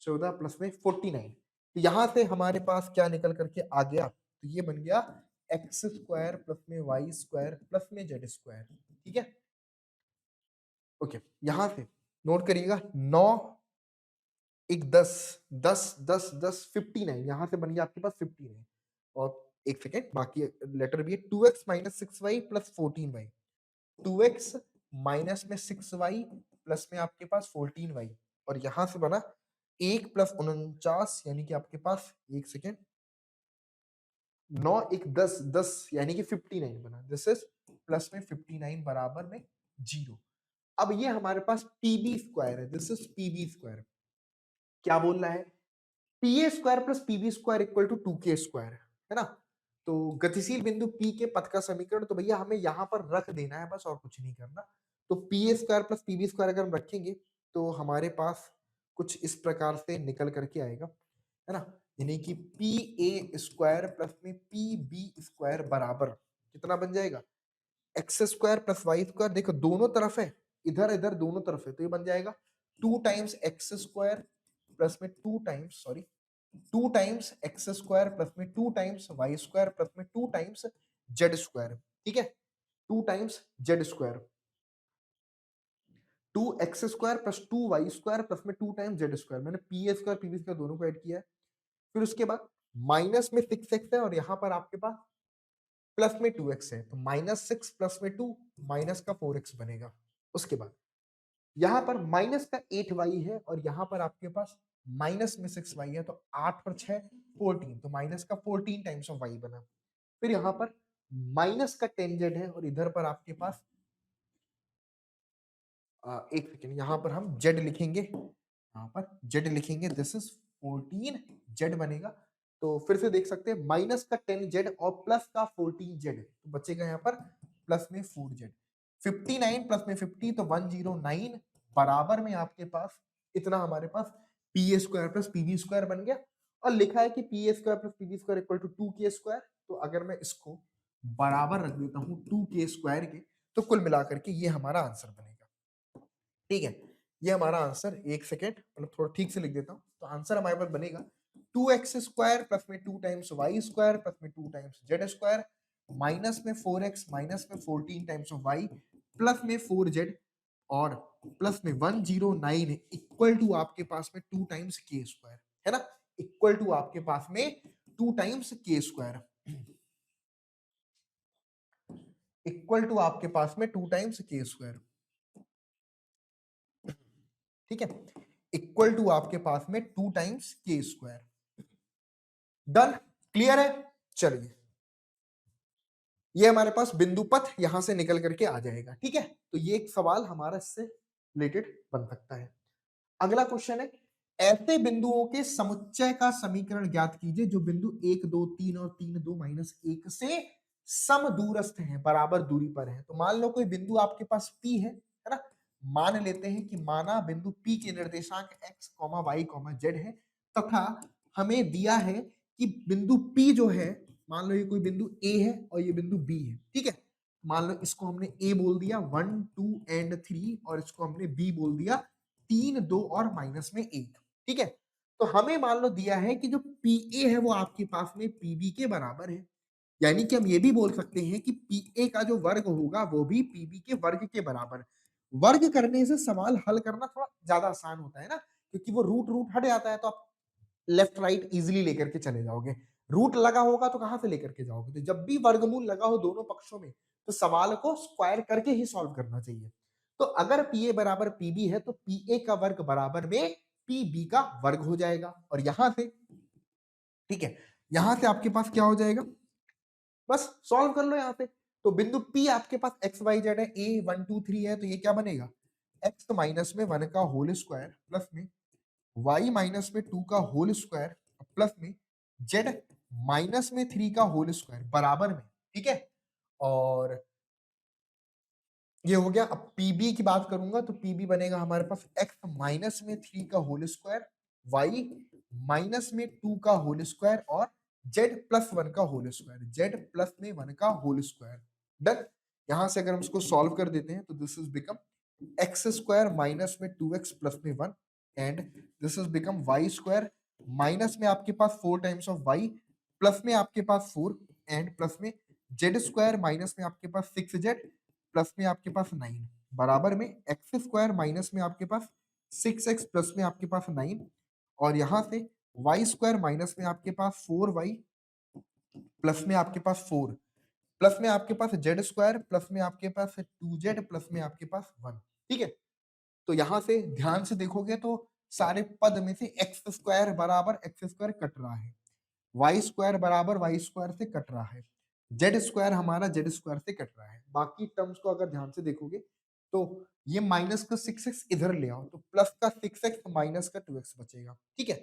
14 प्लस में 49। तो यहाँ से हमारे पास क्या निकल करके आ गया, तो ये बन गया एक्स स्क्वायर प्लस में वाई स्क्वायर प्लस में जेड स्क्वायर, ठीक है। ओके, यहाँ से नोट करिएगा, 9 एक 10, 10 10 10 59, यहाँ से बन गया आपके पास 59, और एक सेकेंड बाकी लेटर भी है, 2x minus 6y plus 14y, 2x minus में 6y प्लस में आपके पास 14y, और यहां से बना 1 प्लस 49, यानी कि आपके पास, एक सेकेंड, 9 एक 10 10 यानी कि 59 बना, दिस इज प्लस में 59 बराबर में 0। अब ये हमारे पास पीबी स्क्वायर है, दिस इज पीबी स्क्वायर। क्या बोल रहा है, P A square plus PB square equal to 2k square, है ना। तो गतिशील बिंदु पी के पथ का समीकरण तो भैया हमें यहाँ पर रख देना है बस, और कुछ नहीं करना। तो P A square plus PB square अगर हम रखेंगे तो हमारे पास कुछ इस प्रकार से निकल करके आएगा, है ना, यानी कि पी ए स्क्वायर प्लस में पी बी स्क्वायर बराबर कितना बन जाएगा, x square plus y square, देखो दोनों तरफ है, इधर इधर दोनों तरफ है, तो ये बन जाएगा 2 टाइम्स एक्स स्क्वायर प्लस में 2 times, sorry, 2 times x square plus में 2 टाइम्स वाई स्क्वायर प्लस में 2 टाइम्स जेड स्क्वायर, ठीक है, 2 times z square, 2 x square plus 2 y square plus में 2 टाइम्स जेड स्क्वायर, मैंने P A square PB square दोनों को add किया है। फिर उसके बाद माइनस में 6x है, और यहाँ पर आपके पास प्लस में 2x है, तो माइनस 6 प्लस में 2 माइनस का 4x बनेगा। उसके बाद यहाँ पर माइनस का 8y है, और यहाँ पर आपके पास माइनस में 6y है, तो 8 पर 6 14, तो माइनस का 14 टाइम्स ऑफ y बना। फिर यहाँ पर माइनस का 10z है, और इधर पर आपके पास एक सेकेंड, यहाँ पर हम z लिखेंगे, यहाँ पर z लिखेंगे, दिस इज 14z बनेगा। तो फिर से देख सकते हैं, माइनस का 10z और प्लस का 14z, तो बचेगा यहाँ पर प्लस में 4z। 59 प्लस में 50 तो 109 बराबर में आपके पास इतना हमारे पास P A square plus PB square बन गया और लिखा है कि P A square plus PB square equal to 2 के स्क्वायर। तो अगर मैं इसको बराबर रख देता हूं 2 के स्क्वायर के तो कुल मिलाकर के ये हमारा आंसर बनेगा। ठीक है, ये हमारा आंसर, एक सेकेंड मतलब थोड़ा ठीक से लिख देता हूं। तो आंसर हमारे पास बनेगा 2x स्क्वायर प्लस में 2 टाइम्स वाई स्क्वायर प्लस में 2 टाइम्स जेड स्क्वायर माइनस में 4x माइनस में 14 टाइम्स ऑफ वाई प्लस में 4z और प्लस में 109 इक्वल टू आपके पास में 2 टाइम्स के स्क्वायर, है ना, इक्वल टू आपके पास में 2 टाइम्स के स्क्वायर, इक्वल टू आपके पास में 2 टाइम्स के स्क्वायर। ठीक है, इक्वल टू आपके पास में 2 टाइम्स के स्क्वायर। डन, क्लियर है। चलिए, ये हमारे पास बिंदु पथ यहां से निकल करके आ जाएगा। ठीक है, तो ये एक सवाल हमारा इससे रिलेटेड बन सकता है। अगला क्वेश्चन है, ऐसे बिंदुओं के समुच्चय का समीकरण ज्ञात कीजिए जो बिंदु 1 2 3 और 3 2 माइनस 1 से सम दूरस्थ हैं, बराबर दूरी पर हैं। तो मान लो कोई बिंदु आपके पास P है ना, मान लेते हैं कि माना बिंदु P के निर्देशांक x, y, z है तथा हमें दिया है कि बिंदु P जो है, मान लो ये कोई बिंदु A है और ये बिंदु B है। ठीक है, मान लो इसको हमने A बोल दिया 1 2 एंड 3 और इसको हमने B बोल दिया 3 2 और माइनस में 1। ठीक है, तो हमें मान लो दिया है कि जो PA है वो आपके पास में PB के बराबर है, यानी कि हम ये भी बोल सकते हैं कि PA का जो वर्ग होगा वो भी PB के वर्ग के बराबर। वर्ग करने से सवाल हल करना थोड़ा ज्यादा आसान होता है ना, क्योंकि वो रूट रूट हट जाता है तो आप लेफ्ट राइट इजीली लेकर के चले जाओगे। रूट लगा होगा तो कहां से लेकर के जाओगे, तो जब भी वर्गमूल लगा हो दोनों पक्षों में तो सवाल को स्क्वायर करके ही सॉल्व करना चाहिए। तो अगर PA बराबर PB है तो PA का वर्ग बराबर में PB का वर्ग हो जाएगा और यहां से, ठीक है, यहां से आपके पास क्या हो जाएगा, बस सॉल्व कर लो यहां से। तो बिंदु P आपके पास एक्स वाई जेड है, A 1 2 3 है, तो ये क्या बनेगा, x माइनस में 1 का होल स्क्वायर प्लस में y माइनस में 2 का होल स्क्वायर प्लस में z माइनस में 3 का होल स्क्वायर बराबर में। ठीक है, और ये हो गया। अब पीबी की बात करूंगा तो पीबी बनेगा हमारे पास x माइनस में 3 का होल स्क्वायर, y माइनस में 2 का होल स्क्वायर और z प्लस 1 का होल स्क्वायर, z प्लस में 1 का होल स्क्वायर। डन, यहां से अगर हम इसको सॉल्व कर देते हैं तो this is become x square minus में 2x प्लस में 1 and this is become y square minus में आपके पास 4 टाइम्स ऑफ y प्लस में आपके पास 4 एंड प्लस में z स्क्वायर माइनस में आपके पास 6z प्लस में आपके पास 9 बराबर में एक्स स्क्वायर माइनस में आपके पास 6x प्लस में आपके पास 9 और यहां से वाई स्क्वायर माइनस में आपके पास 4y प्लस में आपके पास 4 प्लस में आपके पास जेड स्क्वायर प्लस में आपके पास 2z प्लस में आपके पास 1। ठीक है, तो यहां से ध्यान से देखोगे तो सारे पद में से एक्स स्क्वायर बराबर एक्स स्क्वायर कट रहा है, वाई स्क्वायर बराबर वाई स्क्वायर से कट रहा है, जेड स्क्वायर हमारा जेड स्क्वायर से कट रहा है। बाकी टर्म्स को अगर ध्यान से देखोगे तो ये माइनस का 6x इधर ले आओ तो प्लस का 6x माइनस का 2x बचेगा। ठीक है,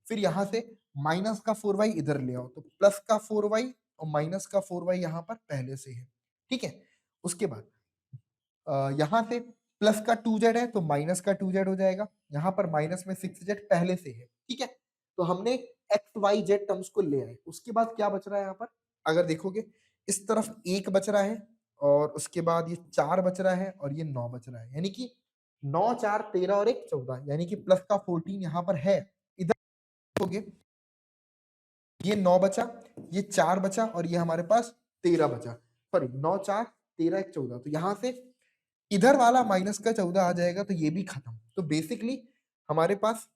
फिर यहां से माइनस का 4y इधर ले आओ तो प्लस का 4y और माइनस का 4y यहाँ पर पहले से है। ठीक है, उसके बाद यहाँ से प्लस का 2z है तो माइनस का 2z हो जाएगा, यहाँ पर माइनस में 6z पहले से है। ठीक है, तो हमने एक्स वाई जेड टर्म्स को ले आए। उसके बाद क्या बच रहा है यहाँ पर, अगर देखोगे इस तरफ 1 बच रहा है और उसके बाद ये 4 बच रहा है और ये 9 बच रहा है, यानी कि 9 4 13 और 1 14, यानी कि प्लस का 14 यहाँ पर है। इधर देखोगे ये 9 बचा, ये 4 बचा और ये हमारे पास 13 बचा, सॉरी 9 4 13 1 14, तो यहाँ से इधर वाला माइनस का 14 आ जाएगा तो ये भी खत्म। तो बेसिकली हमारे पास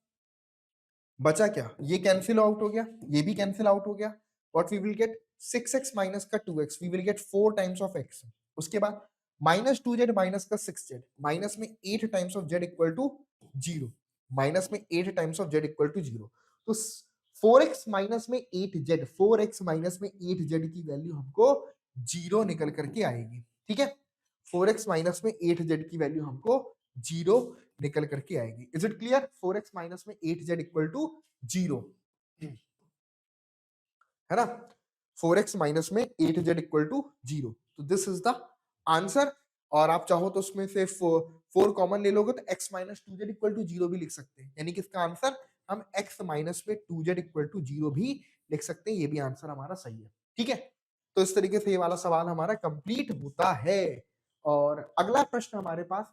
बचा क्या, ये कैंसिल आउट हो गया, ये भी कैंसिल आउट हो गया। What we will get 6x minus का 2x, we will get 4 times of x। उसके बाद माइनस 2z माइनस का 6z माइनस में 8 times of z equal to 0, minus में 8 times of z equal to 0। तो 4x minus में 8z, 4x minus में 8z की वैल्यू हमको 0 निकल करके आएगी। ठीक है, 4x माइनस में 8z की वैल्यू हमको 0 निकल करके आएगी। Is it clear, 4x minus में 8z इक्वल टू 0, है ना, 4x माइनस में 8z इक्वल टू 0। तो दिस इज द आंसर और आप चाहो तो उसमें से 4 कॉमन ले लोगे तो x minus 2z equal to 0 भी लिख सकते हैं, यानी कि इसका आंसर हम x माइनस में 2z इक्वल टू 0 भी लिख सकते हैं, ये भी आंसर हमारा सही है। ठीक है, तो इस तरीके से ये वाला सवाल हमारा कंप्लीट होता है। और अगला प्रश्न हमारे पास,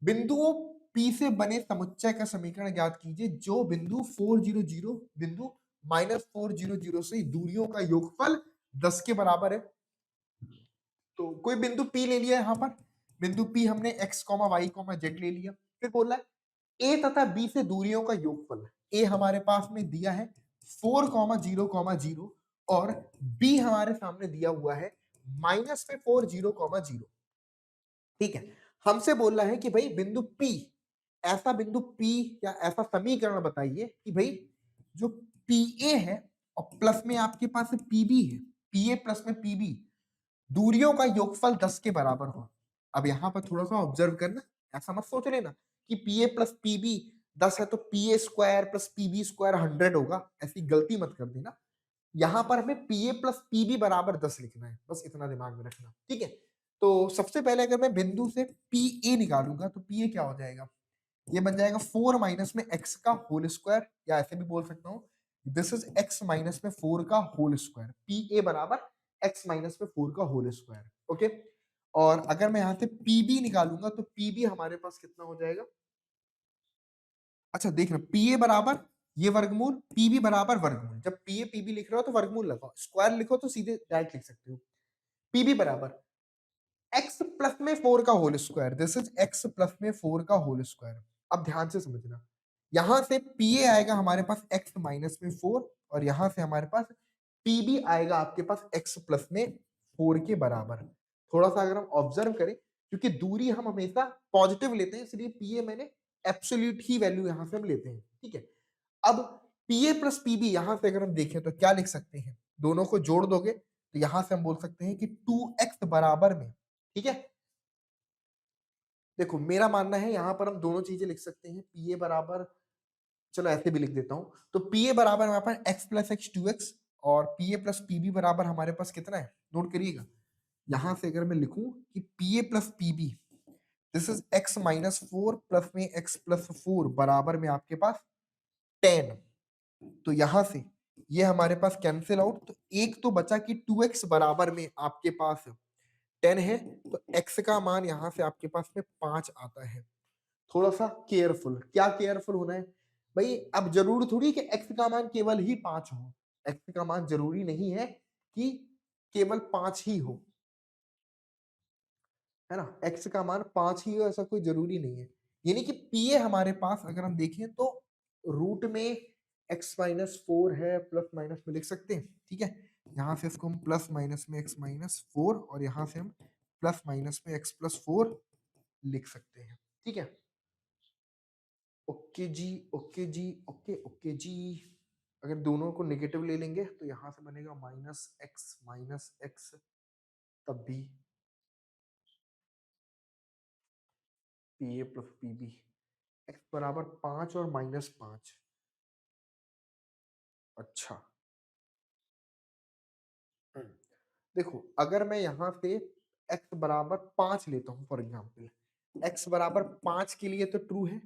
बिंदुओं P से बने समुच्चय का समीकरण ज्ञात कीजिए जो बिंदु 400 बिंदु -400 से दूरियों का योगफल 10 के बराबर है। तो कोई बिंदु P ले लिया यहाँ पर, बिंदु P हमने x, y, z ले लिया। फिर बोला है A तथा B से दूरियों का योगफल। A हमारे पास में दिया है 4,0,0 और B हमारे सामने दिया हुआ है -4,0,0। ठीक है, हमसे बोल रहा है कि भाई बिंदु P, ऐसा बिंदु P या ऐसा समीकरण बताइए कि भाई जो PA है और प्लस में आपके पास PB है, PA प्लस में PB, दूरियों का योगफल 10 के बराबर हो। अब यहाँ पर थोड़ा सा ऑब्जर्व करना, ऐसा मत सोच लेना कि PA प्लस PB 10 है तो PA square plus PB square 100 होगा, ऐसी गलती मत कर देना। यहाँ पर हमें PA प्लस PB बराबर 10 लिखना है, बस इतना दिमाग में रखना। ठीक है, तो सबसे पहले अगर मैं बिंदु से PA निकालूंगा तो PA क्या हो जाएगा, ये बन जाएगा 4 माइनस में x का होल स्क्वायर, या ऐसे भी बोल सकता हूँ दिस इज x माइनस में 4 का होल स्क्वायर, PA बराबर x माइनस में 4 का होल स्क्वायर। ओके, और अगर मैं यहाँ से PB निकालूंगा तो PB हमारे पास कितना हो जाएगा, अच्छा देखना, PA बराबर ये वर्गमूल, PB बराबर वर्गमूल, जब PA PB लिख रहे हो तो वर्गमूल लगाओ, स्क्वायर लिखो तो सीधे डायरेक्ट लिख सकते हो। PB बराबर x प्लस में 4 का whole square, this is x plus में 4 का होल स्क्वायर। अब ध्यान से समझना, यहां से PA आएगा हमारे पास x माइनस में 4 और यहां से हमारे पास PB आएगा आपके पास x प्लस में 4 के बराबर। थोड़ा सा अगर हम ऑब्जर्व करें, क्योंकि दूरी हम हमेशा पॉजिटिव लेते हैं, इसलिए PA मैंने एब्सोल्यूट ही वैल्यू यहां से हम लेते हैं। ठीक है, अब PA प्लस PB यहां से अगर हम देखें तो क्या लिख सकते हैं, दोनों को जोड़ दोगे तो यहां से हम बोल सकते हैं कि 2x बराबर में, ठीक है, देखो मेरा मानना है यहां पर हम दोनों चीजें लिख सकते हैं, PA बराबर, चलो ऐसे भी लिख देता हूं, तो PA बराबर हमारे पास x प्लस एक्स 2x और PA प्लस PB बराबर हमारे पास कितना है, नोट करिएगा, यहां से अगर मैं लिखूं कि PA plus PB this is x minus 4 plus में x प्लस 4 बराबर में आपके पास 10, तो यहां से ये हमारे पास कैंसिल आउट, तो एक तो बचा कि 2x बराबर में आपके पास 10 है, तो x का मान यहां से आपके पास में 5 आता है। थोड़ा सा केयरफुल, क्या केयरफुल होना है भाई, अब जरूरी थोड़ी कि x का मान केवल ही 5 हो, x का मान जरूरी नहीं है कि केवल 5 ही हो, है ना, x का मान 5 ही हो ऐसा कोई जरूरी नहीं है, यानी कि PA हमारे पास अगर हम देखें तो रूट में x माइनस 4 है, प्लस माइनस में लिख सकते हैं। ठीक है, यहाँ से इसको हम प्लस माइनस में x माइनस 4 और यहाँ से हम प्लस माइनस में x प्लस 4 लिख सकते हैं। ठीक है, ओके जी, ओके जी, ओके ओके जी, अगर दोनों को नेगेटिव ले लेंगे तो यहाँ से बनेगा माइनस एक्स, तब भी PA प्लस PB, x बराबर 5 और -5, अच्छा देखो अगर मैं यहाँ से x बराबर 5 लेता हूँ फॉर एग्जाम्पल, x बराबर 5 के लिए तो ट्रू है,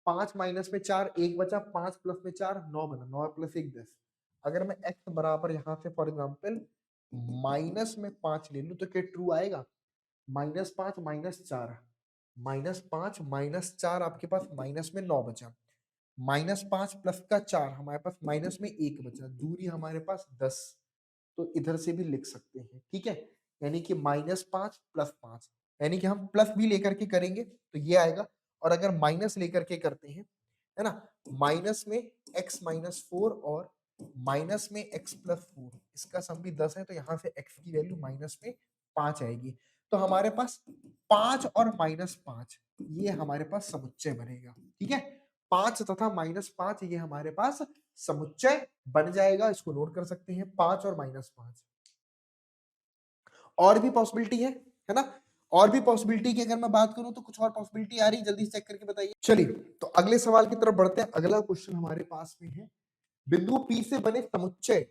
5 माइनस में 4 1 बचा, 5 प्लस में 4 9 बना, 9 प्लस 1 10, अगर मैं x बराबर यहाँ से फॉर एग्जाम्पल माइनस में 5 ले लूँ तो क्या ट्रू आएगा, -5 -4, -5 -4 आपके पास माइनस में 9 बचा, -5 प्लस का 4 हमारे पास माइनस में 1 बचा, दूरी हमारे पास 10, तो इधर से भी लिख सकते हैं। ठीक है, यानी कि -5 +5, यानी कि हम प्लस भी लेकर के करेंगे तो ये आएगा, और अगर माइनस लेकर के करते हैं, है ना, माइनस में x माइनस 4 और माइनस में x प्लस 4, इसका सम भी 10 है, तो यहाँ से x की वैल्यू माइनस में 5 आएगी, तो हमारे पास 5 और -5 ये हमारे पास समुच्चय बनेगा। ठीक है, 5 तथा -5 ये हमारे पास समुच्चय बन जाएगा, इसको नोट कर सकते हैं, 5 और -5। और भी पॉसिबिलिटी है ना, और भी पॉसिबिलिटी की अगर मैं बात करूं तो कुछ और पॉसिबिलिटी आ रही है, जल्दी चेक करके बताइए। चलिए तो अगले सवाल की तरफ बढ़ते हैं, अगला क्वेश्चन हमारे पास में है, बिंदु P से बने समुच्चय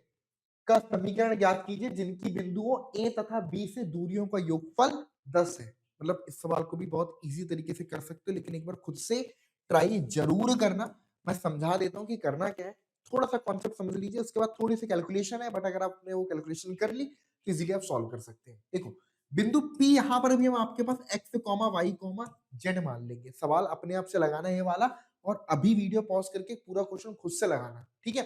का समीकरण ज्ञात कीजिए जिनकी बिंदुओं A तथा B से दूरियों का योगफल 10 है। मतलब इस सवाल को भी बहुत इजी तरीके से कर सकते हो, लेकिन एक बार खुद से ट्राई जरूर करना। मैं समझा देता हूँ कि करना क्या है, थोड़ा सा कॉन्सेप्ट समझ लीजिए, उसके बाद थोड़ी सी कैलकुलेशन है, बट अगर आपने वो कैलकुलेशन कर ली तो इजीली आप सॉल्व कर सकते हैं। देखो बिंदु P यहाँ पर भी हम आपके पास x, y, z मान लेंगे। सवाल अपने आप से लगाना है ये वाला, और अभी वीडियो पॉज करके पूरा क्वेश्चन खुद से लगाना, ठीक है।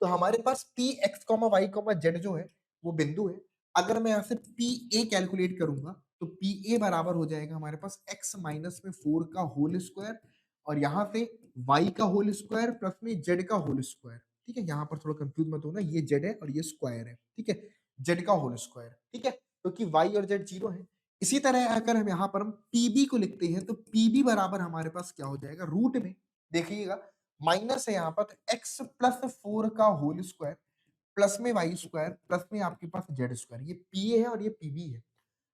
तो हमारे पास P x, y, z जो है वो बिंदु है। अगर मैं यहाँ से PA कैलकुलेट करूंगा तो PA बराबर हो जाएगा हमारे पास x माइनस में 4 का होल स्क्वायर, और यहाँ से y का होल स्क्वायर प्लस में z का होल स्क्वायर, ठीक है। यहाँ पर थोड़ा कंफ्यूज मत होना, ये z है और ये स्क्वायर है, ठीक है, z का होल स्क्वायर, ठीक है, क्योंकि y और z जीरो है। इसी तरह अगर हम यहाँ पर हम PB को लिखते हैं तो PB बराबर हमारे पास क्या हो जाएगा, रूट में देखिएगा माइनस है यहाँ पर x प्लस 4 का होल स्क्वायर प्लस में वाई स्क्वायर प्लस में आपके पास जेड स्क्वायर। ये पीए है और ये पीबी है।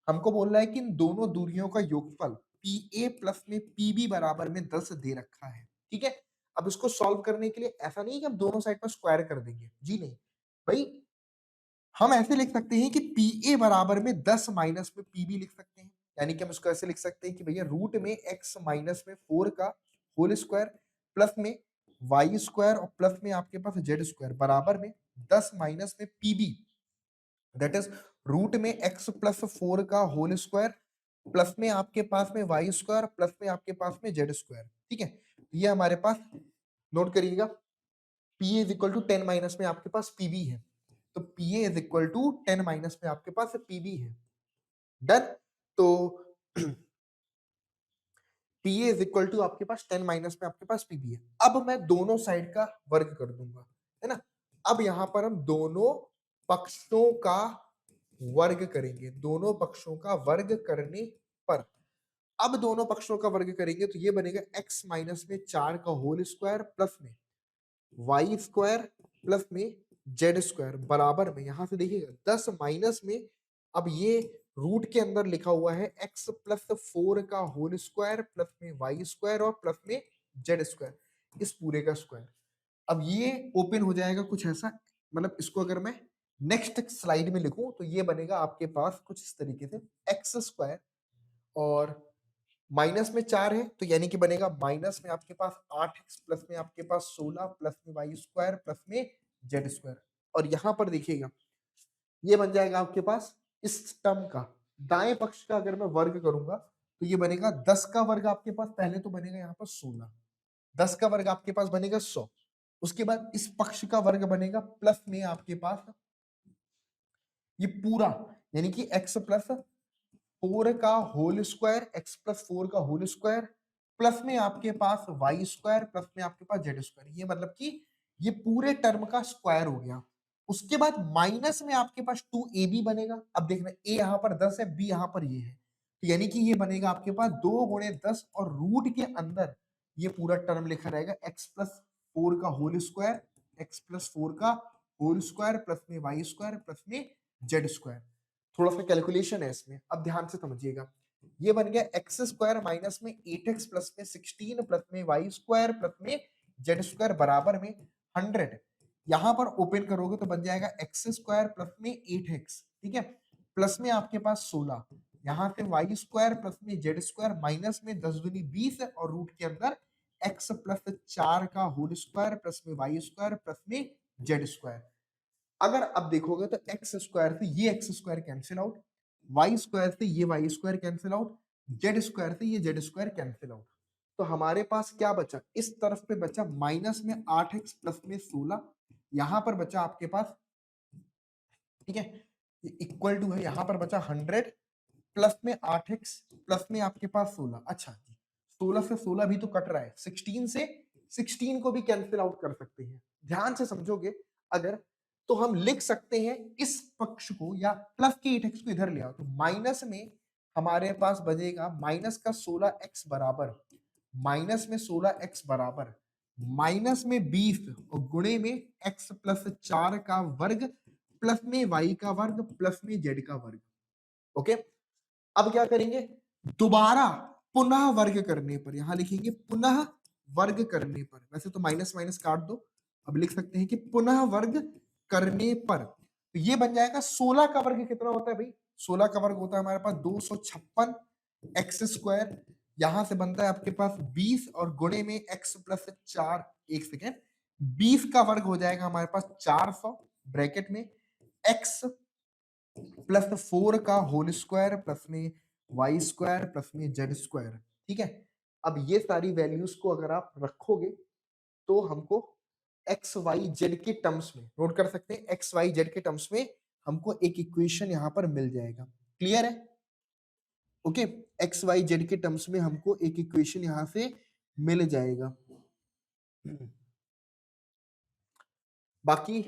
हमको बोल रहा है कि इन दोनों दूरियों का योगफल पीए प्लस में पीबी बराबर में 10 दे रखा है, ठीक है। अब इसको सॉल्व करने के लिए ऐसा नहीं है कि हम दोनों साइड पर स्क्वायर कर देंगे, जी नहीं भाई, हम ऐसे लिख सकते हैं कि पीए बराबर में 10 माइनस में पीबी लिख सकते हैं। यानी कि हम इसको ऐसे लिख सकते हैं कि भैया रूट में x माइनस में 4 का होल स्क्वायर प्लस में वाई स्क्वायर और प्लस में आपके पास जेड स्क्वायर बराबर में 10 माइनस में पीबी, दैट इज रूट में x प्लस 4 का होल स्क्वायर प्लस में आपके पास में वाई स्क्वायर प्लस में आपके पास में जेड स्क्वायर, ठीक है। ये हमारे पास नोट करिएगा, P is equal to 10 minus में आपके पास पीबी है, तो PA is equal to 10 minus में आपके पास पीबी है, डन। तो पीए इज इक्वल टू आपके पास 10 माइनस में आपके पास पीबी है। अब मैं दोनों साइड का वर्ग कर दूंगा, है ना। अब यहां पर हम दोनों पक्षों का वर्ग करेंगे, दोनों पक्षों का वर्ग करने पर, अब दोनों पक्षों का वर्ग करेंगे तो ये बनेगा x माइनस में 4 का होल स्क्वायर प्लस में वाई स्क्वायर प्लस में जेड स्क्वायर बराबर में, यहां से देखिएगा 10 माइनस में, अब ये रूट के अंदर लिखा हुआ है x प्लस 4 का होल स्क्वायर प्लस में वाई स्क्वायर और प्लस में जेड स्क्वायर, इस पूरे का स्क्वायर। अब ये ओपन हो जाएगा कुछ ऐसा, मतलब इसको अगर मैं नेक्स्ट स्लाइड में लिखूं तो ये बनेगा आपके पास कुछ इस तरीके से एक्स स्क्वायर, और माइनस में 4 है तो यानी कि बनेगा माइनस में आपके पास 8x प्लस में आपके पास 16 प्लस में वाई स्क्वायर प्लस में जेड स्क्वायर, और यहां पर देखिएगा ये बन जाएगा आपके पास इस टर्म का दाएं पक्ष का अगर मैं वर्ग करूंगा तो ये बनेगा 10 का वर्ग आपके पास पहले तो बनेगा यहाँ पर 16, 10 का वर्ग आपके पास बनेगा 100, उसके बाद इस पक्ष का वर्ग बनेगा प्लस में आपके पास ये पूरा, यानी कि x प्लस 4 का होल स्क्वायर, x प्लस 4 का होल स्क्वायर प्लस में आपके पास वाई स्क्वायर प्लस में आपके पास जेड स्क्वायर, ये मतलब कि ये पूरे टर्म का स्क्वायर हो गया। उसके बाद माइनस में आपके पास 2ab बनेगा। अब देखना a यहाँ पर 10 है, b यहाँ पर ये है, तो यानी कि ये बनेगा आपके पास 2 गुणे 10 और रूट के अंदर ये पूरा टर्म लिखा रहेगा x प्लस 4 का होल स्क्वायर, x प्लस 4 का होल स्क्वायर प्लस में वाई स्क्वायर प्लस में जेड स्क्वायर। थोड़ा सा कैलकुलेशन है इसमें, अब ध्यान से समझिएगा। ये बन गया एक्स स्क्वायर माइनस में 8x प्लस में 16 प्लस में वाई स्क्वायर प्लस में जेड स्क्वायर बराबर में 100। यहां पर ओपन करोगे तो बन जाएगा एक्स स्क्वायर प्लस में 8x, ठीक है, प्लस में आपके पास 16, यहाँ से वाई स्क्वायर प्लस में जेड स्क्वायर माइनस में 10 दूनी 20 और रूट के अंदर x प्लस 4 का होल स्क्वायर प्लस में वाई स्क्वायर प्लस में जेड स्क्वायर। अगर अब देखोगे तो एक्स स्क्वायर से ये x square cancel out, y square से ये y square cancel out, z square से ये जेड स्क्वायर कैंसिल आउट। तो हमारे पास क्या बचा, इस तरफ पे बचा माइनस में 8x प्लस में 16, यहां पर बचा आपके पास, ठीक है, इक्वल टू है, यहां पर बचा 100 प्लस में 8x प्लस में आपके पास 16। अच्छा जी, 16 से 16 भी तो कट रहा है, 16 से 16 को भी कैंसिल आउट कर सकते हैं। ध्यान से समझोगे अगर, तो हम लिख सकते हैं इस पक्ष को, या प्लस के 8x को इधर ले आओ तो माइनस में हमारे पास बचेगा माइनस का 16x बराबर, माइनस में 16x बराबर माइनस में 20 और गुणे में x प्लस 4 का वर्ग प्लस में y का वर्ग प्लस में z का वर्ग। ओके, अब क्या करेंगे, दोबारा पुनः वर्ग करने पर, यहां लिखेंगे पुनः वर्ग करने पर, वैसे तो माइनस माइनस काट दो, अब लिख सकते हैं कि पुनः वर्ग करने पर, तो ये बन जाएगा 16 का वर्ग कितना होता है भाई, 16 का वर्ग होता है हमारे पास 256 एक्स स्क्वायर, यहां से बनता है आपके पास 20 और गुणे में x प्लस 4, एक सेकेंड, 20 का वर्ग हो जाएगा हमारे पास 400 ब्रैकेट में x प्लस 4 का होल स्क्वायर प्लस में वाई स्क्वायर प्लस में जेड स्क्वायर। ठीक है, अब ये सारी वैल्यूज को अगर आप रखोगे तो हमको एक्स वाई जेड के टर्म्स में नोट कर सकते हैं, एक्स वाई जेड के टर्म्स में हमको एक इक्वेशन यहां पर मिल जाएगा। क्लियर है? ओके, एक्स वाई जेड के टर्म्स में हमको एक इक्वेशन यहां से मिल जाएगा। बाकी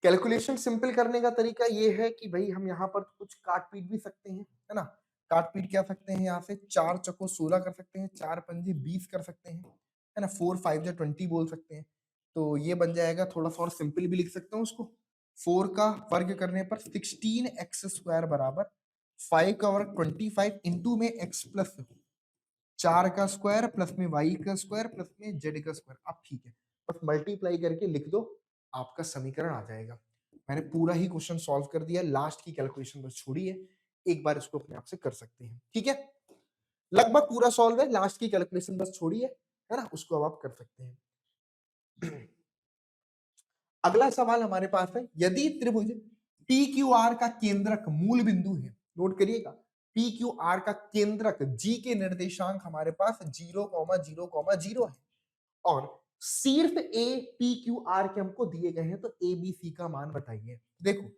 कैलकुलेशन सिंपल करने का तरीका ये है कि भाई हम यहाँ पर कुछ काट पीट भी सकते हैं, है ना। काट पीट क्या सकते हैं, यहाँ से 4 चको 16 कर सकते हैं, 4 पंजे 20 कर सकते हैं, है ना, 4 5 जा 20 बोल सकते हैं। तो ये बन जाएगा, थोड़ा सा और सिंपल भी लिख सकता हूँ उसको, 4 का वर्ग करने पर 16x स्क्वायर बराबर 5 का वर्ग 25 इंटू में x प्लस 4 का स्क्वायर प्लस में y का स्क्वायर प्लस में z का स्क्वायर। अब ठीक है, बस मल्टीप्लाई करके लिख दो, आपका समीकरण आ जाएगा। मैंने पूरा ही क्वेश्चन सॉल्व कर दिया, लास्ट की कैलकुलेशन बस छोड़ी है, एक बार इसको अपने आप से कर सकते हैं। ठीक है, लगभग पूरा सॉल्व है, लास्ट की कैलकुलेशन बस छोड़ी है ना, उसको अब आप कर सकते हैं। अगला सवाल हमारे पास है, यदि त्रिभुज पी क्यू आर का केंद्रक मूल बिंदु है, नोट करिएगा, पी क्यू आर का केंद्रक जी के निर्देशांक हमारे पास 0,0,0 है और शीर्ष ए पी क्यू आर के हमको दिए गए हैं, तो ए बी सी का मान बताइए। देखो,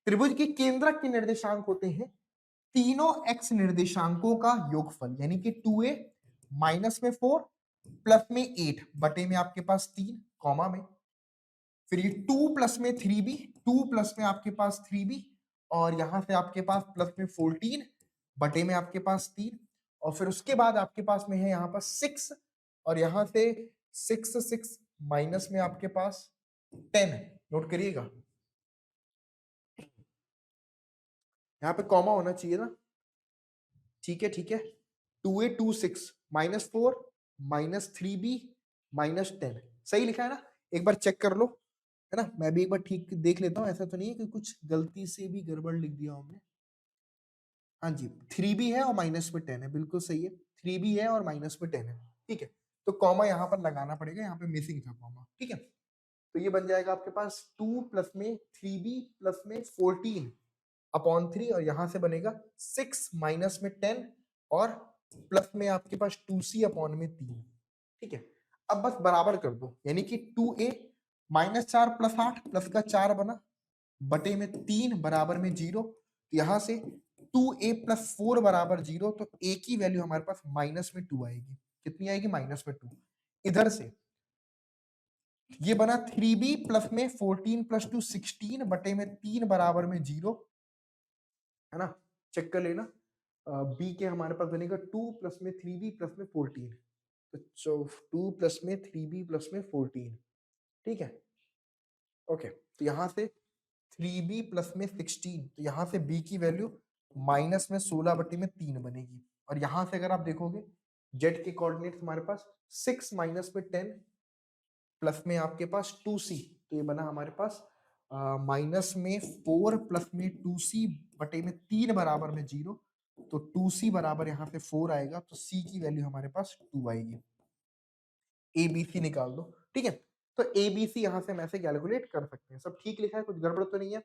त्रिभुज के केंद्रक के निर्देशांक होते हैं तीनों एक्स निर्देशांकों का योगफल, यानी कि 2a माइनस में 4 प्लस में 8 बटे में आपके पास 3 कॉमा में, फिर ये 2 प्लस में 3b, 2 प्लस में आपके पास 3b और यहां से आपके पास प्लस में 14 बटे में आपके पास 3 और फिर उसके बाद आपके पास में है यहाँ पर 6 और यहां से 6 6 माइनस में आपके पास 10। नोट करिएगा, यहाँ पे कॉमा होना चाहिए ना। ठीक है, ठीक है, 2a 2 6 minus 4 minus 3b minus 10, सही लिखा है ना। एक बार चेक कर लो, है ना, मैं भी एक बार ठीक देख लेता हूँ, ऐसा तो नहीं है कि कुछ गलती से भी गड़बड़ लिख दिया हमने। हाँ जी, 3b है और माइनस में 10 है, बिल्कुल सही है, 3b है और माइनस में 10 है। ठीक है, तो कॉमा यहाँ पर लगाना पड़ेगा, यहाँ पे मिसिंग था कॉमा। ठीक है, तो ये बन जाएगा आपके पास 2 प्लस में 3b प्लस में 14 अपॉन 3 और यहां से बनेगा 6 माइनस में 10 और प्लस में आपके पास 2c अपॉन में 3। ठीक है, अब बस बराबर कर दो, यानी कि 2a माइनस 4 प्लस 8 प्लस का 4 बना बटे में 3 बराबर में 0, तो यहां से 2a प्लस 4 बराबर 0, तो a की वैल्यू हमारे पास माइनस में 2 आएगी। कितनी आएगी? माइनस में 2। इधर से ये बना 3b प्लस में 14 प्लस 2 16 बटे में 3 बराबर में 0, है ना, चेक कर लेना। बी के हमारे पास बनेगा 2 प्लस में 3b प्लस में 14, तो 2 प्लस में 3b प्लस में 14। ठीक है, ओके, तो यहां से 3b प्लस में 16, तो यहां से b की वैल्यू माइनस में 16 बटे में 3 बनेगी और यहां से अगर आप देखोगे जेड के कोऑर्डिनेट्स हमारे पास 6 माइनस में 10 प्लस में आपके पास 2c, तो ये बना हमारे पास माइनस में 4 प्लस में 2c बटे में 3 बराबर में 0, तो 2c बराबर यहाँ पे 4 आएगा, तो c की वैल्यू हमारे पास 2 आएगी। ए बी सी निकाल दो। ठीक है, तो ए बी सी यहाँ से हम ऐसे कैलकुलेट कर सकते हैं। सब ठीक लिखा है, कुछ गड़बड़ तो नहीं है।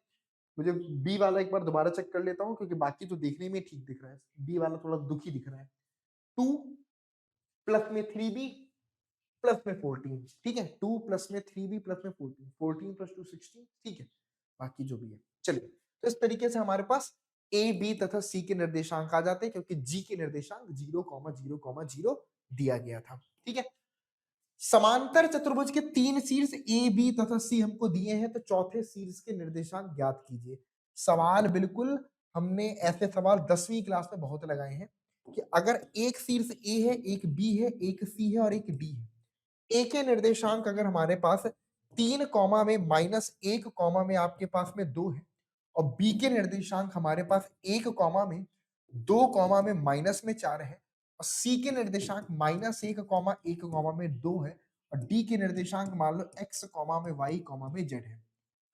मुझे बी वाला एक बार दोबारा चेक कर लेता हूँ, क्योंकि बाकी तो देखने में ठीक दिख रहा है, बी वाला थोड़ा दुखी दिख रहा है। 2 प्लस में 3b प्लस में 14, ठीक है, 2 प्लस में 3b प्लस में 14, 14 प्लस 2 16, ठीक है, बाकी जो भी है। चलिए, तो इस तरीके से हमारे पास a b तथा c के निर्देशांक आ जाते हैं, क्योंकि g के निर्देशांक 0,0,0 दिया गया था। ठीक है, समांतर चतुर्भुज के 3 शीर्ष a b तथा c हमको दिए हैं, तो चौथे शीर्ष के निर्देशांक ज्ञात कीजिए। सवाल बिल्कुल, हमने ऐसे सवाल 10वीं क्लास में बहुत लगाए हैं कि अगर एक शीर्ष a है, एक b है, एक c है और एक d है, ए के निर्देशांक अगर हमारे पास 3 कॉमा में माइनस 1 कॉमा में आपके पास में 2 है और बी के निर्देशांक हमारे पास 1 कॉमा में 2 कॉमा में माइनस में 4 है और सी के निर्देशांक माइनस 1 कॉमा 1 कॉमा में 2 है और डी के निर्देशांक मान लो एक्स कॉमा में वाई कॉमा में जेड है।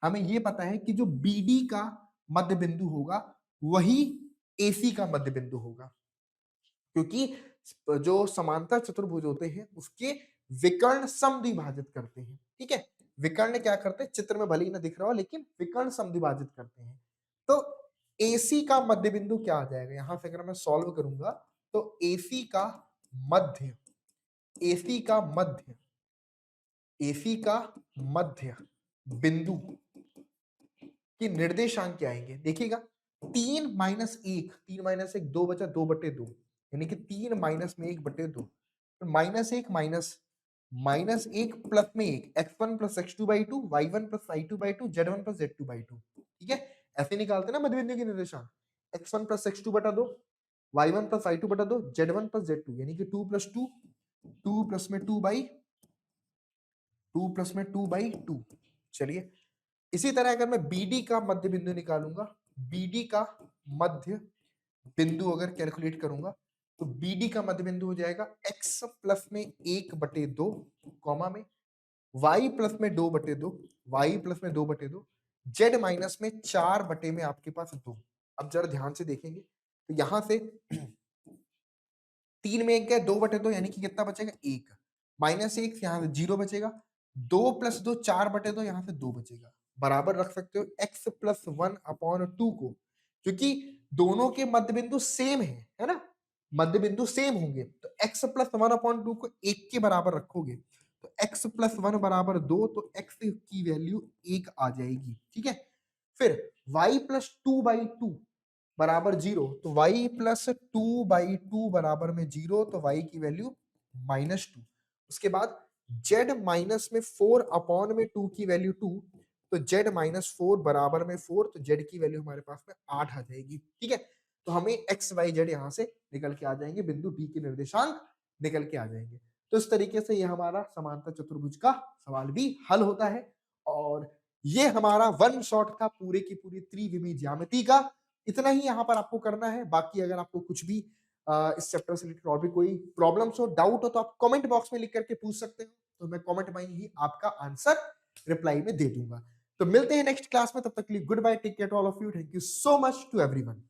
हमें ये पता है कि जो बी डी का मध्य बिंदु होगा वही AC का मध्य बिंदु होगा, क्योंकि जो समांतर चतुर्भुज होते हैं उसके विकर्ण समद्विभाजित करते हैं, ठीक है। विकर्ण क्या करते हैं, चित्र में भले ही ना दिख रहा हो लेकिन विकर्ण समद्विभाजित करते हैं। तो AC का मध्य बिंदु क्या आ जाएगा, यहां से अगर मैं सॉल्व करूंगा तो AC का मध्य, AC का मध्य, AC का मध्य बिंदु कि निर्देशांक क्या आएंगे, देखिएगा 3 - 1, 3 - 1 2 बचा, 2/2, यानी कि 3 - 1/2, तो -1 -1 प्लस में 1, x1 + x2/2, y1 + y2/2, z1 + z2/2, ठीक है। ऐसे निकालते हैं ना मध्यबिंदु के निर्देशांक, x1 + x2/2, y1 + y2/2, z1 + z2, यानी कि 2 + 2, 2 प्लस में 2/2। चलिए, इसी तरह अगर मैं BD का मध्य बिंदु निकालूंगा, BD का मध्य बिंदु अगर कैलकुलेट करूंगा तो BD का मध्य बिंदु हो जाएगा x प्लस में 1/2 कॉमा में, y प्लस में 2/2, y प्लस में 2/2, z माइनस में 4 बटे में आपके पास 2। अब जरा ध्यान से देखेंगे तो यहां से 3 में 1 गया, 2/2, यानी कि कितना बचेगा 1, -1 यहाँ से 0 बचेगा, 2 + 2 4/2, यहाँ से 2 बचेगा, बराबर रख सकते हो x + 1/2 को, क्योंकि दोनों के मध्य बिंदु सेम है ना, मध्य बिंदु सेम होंगे तो x + 1/2 को 1 के बराबर रखोगे तो x + 1 = 2, तो x की वैल्यू 1 आ जाएगी, ठीक है। फिर y + 2/2 बराबर 0, तो y + 2/2 बराबर में 0, तो y की वैल्यू -2। उसके बाद z माइनस में 4/2 की वैल्यू 2, तो z -4 बराबर में 4, तो z की वैल्यू हमारे पास में 8 आ जाएगी, ठीक है। तो हमें x y z यहाँ से निकल के आ जाएंगे, बिंदु D के निर्देशांक निकल के आ जाएंगे। तो इस तरीके से ये हमारा समांतर चतुर्भुज का सवाल भी हल होता है, और ये हमारा वन शॉट था पूरे की पूरी त्रिविमीय ज्यामिति का। इतना ही यहाँ पर आपको करना है, बाकी अगर आपको कुछ भी इस चैप्टर से रिलेटेड और भी कोई प्रॉब्लम्स हो, डाउट हो, तो आप कमेंट बॉक्स में लिख करके पूछ सकते हो, तो मैं कमेंट में ही आपका आंसर रिप्लाई में दे दूंगा। तो मिलते हैं नेक्स्ट क्लास में, तब तक के लिए goodbye, take care to all of you, thank you so much to everyone.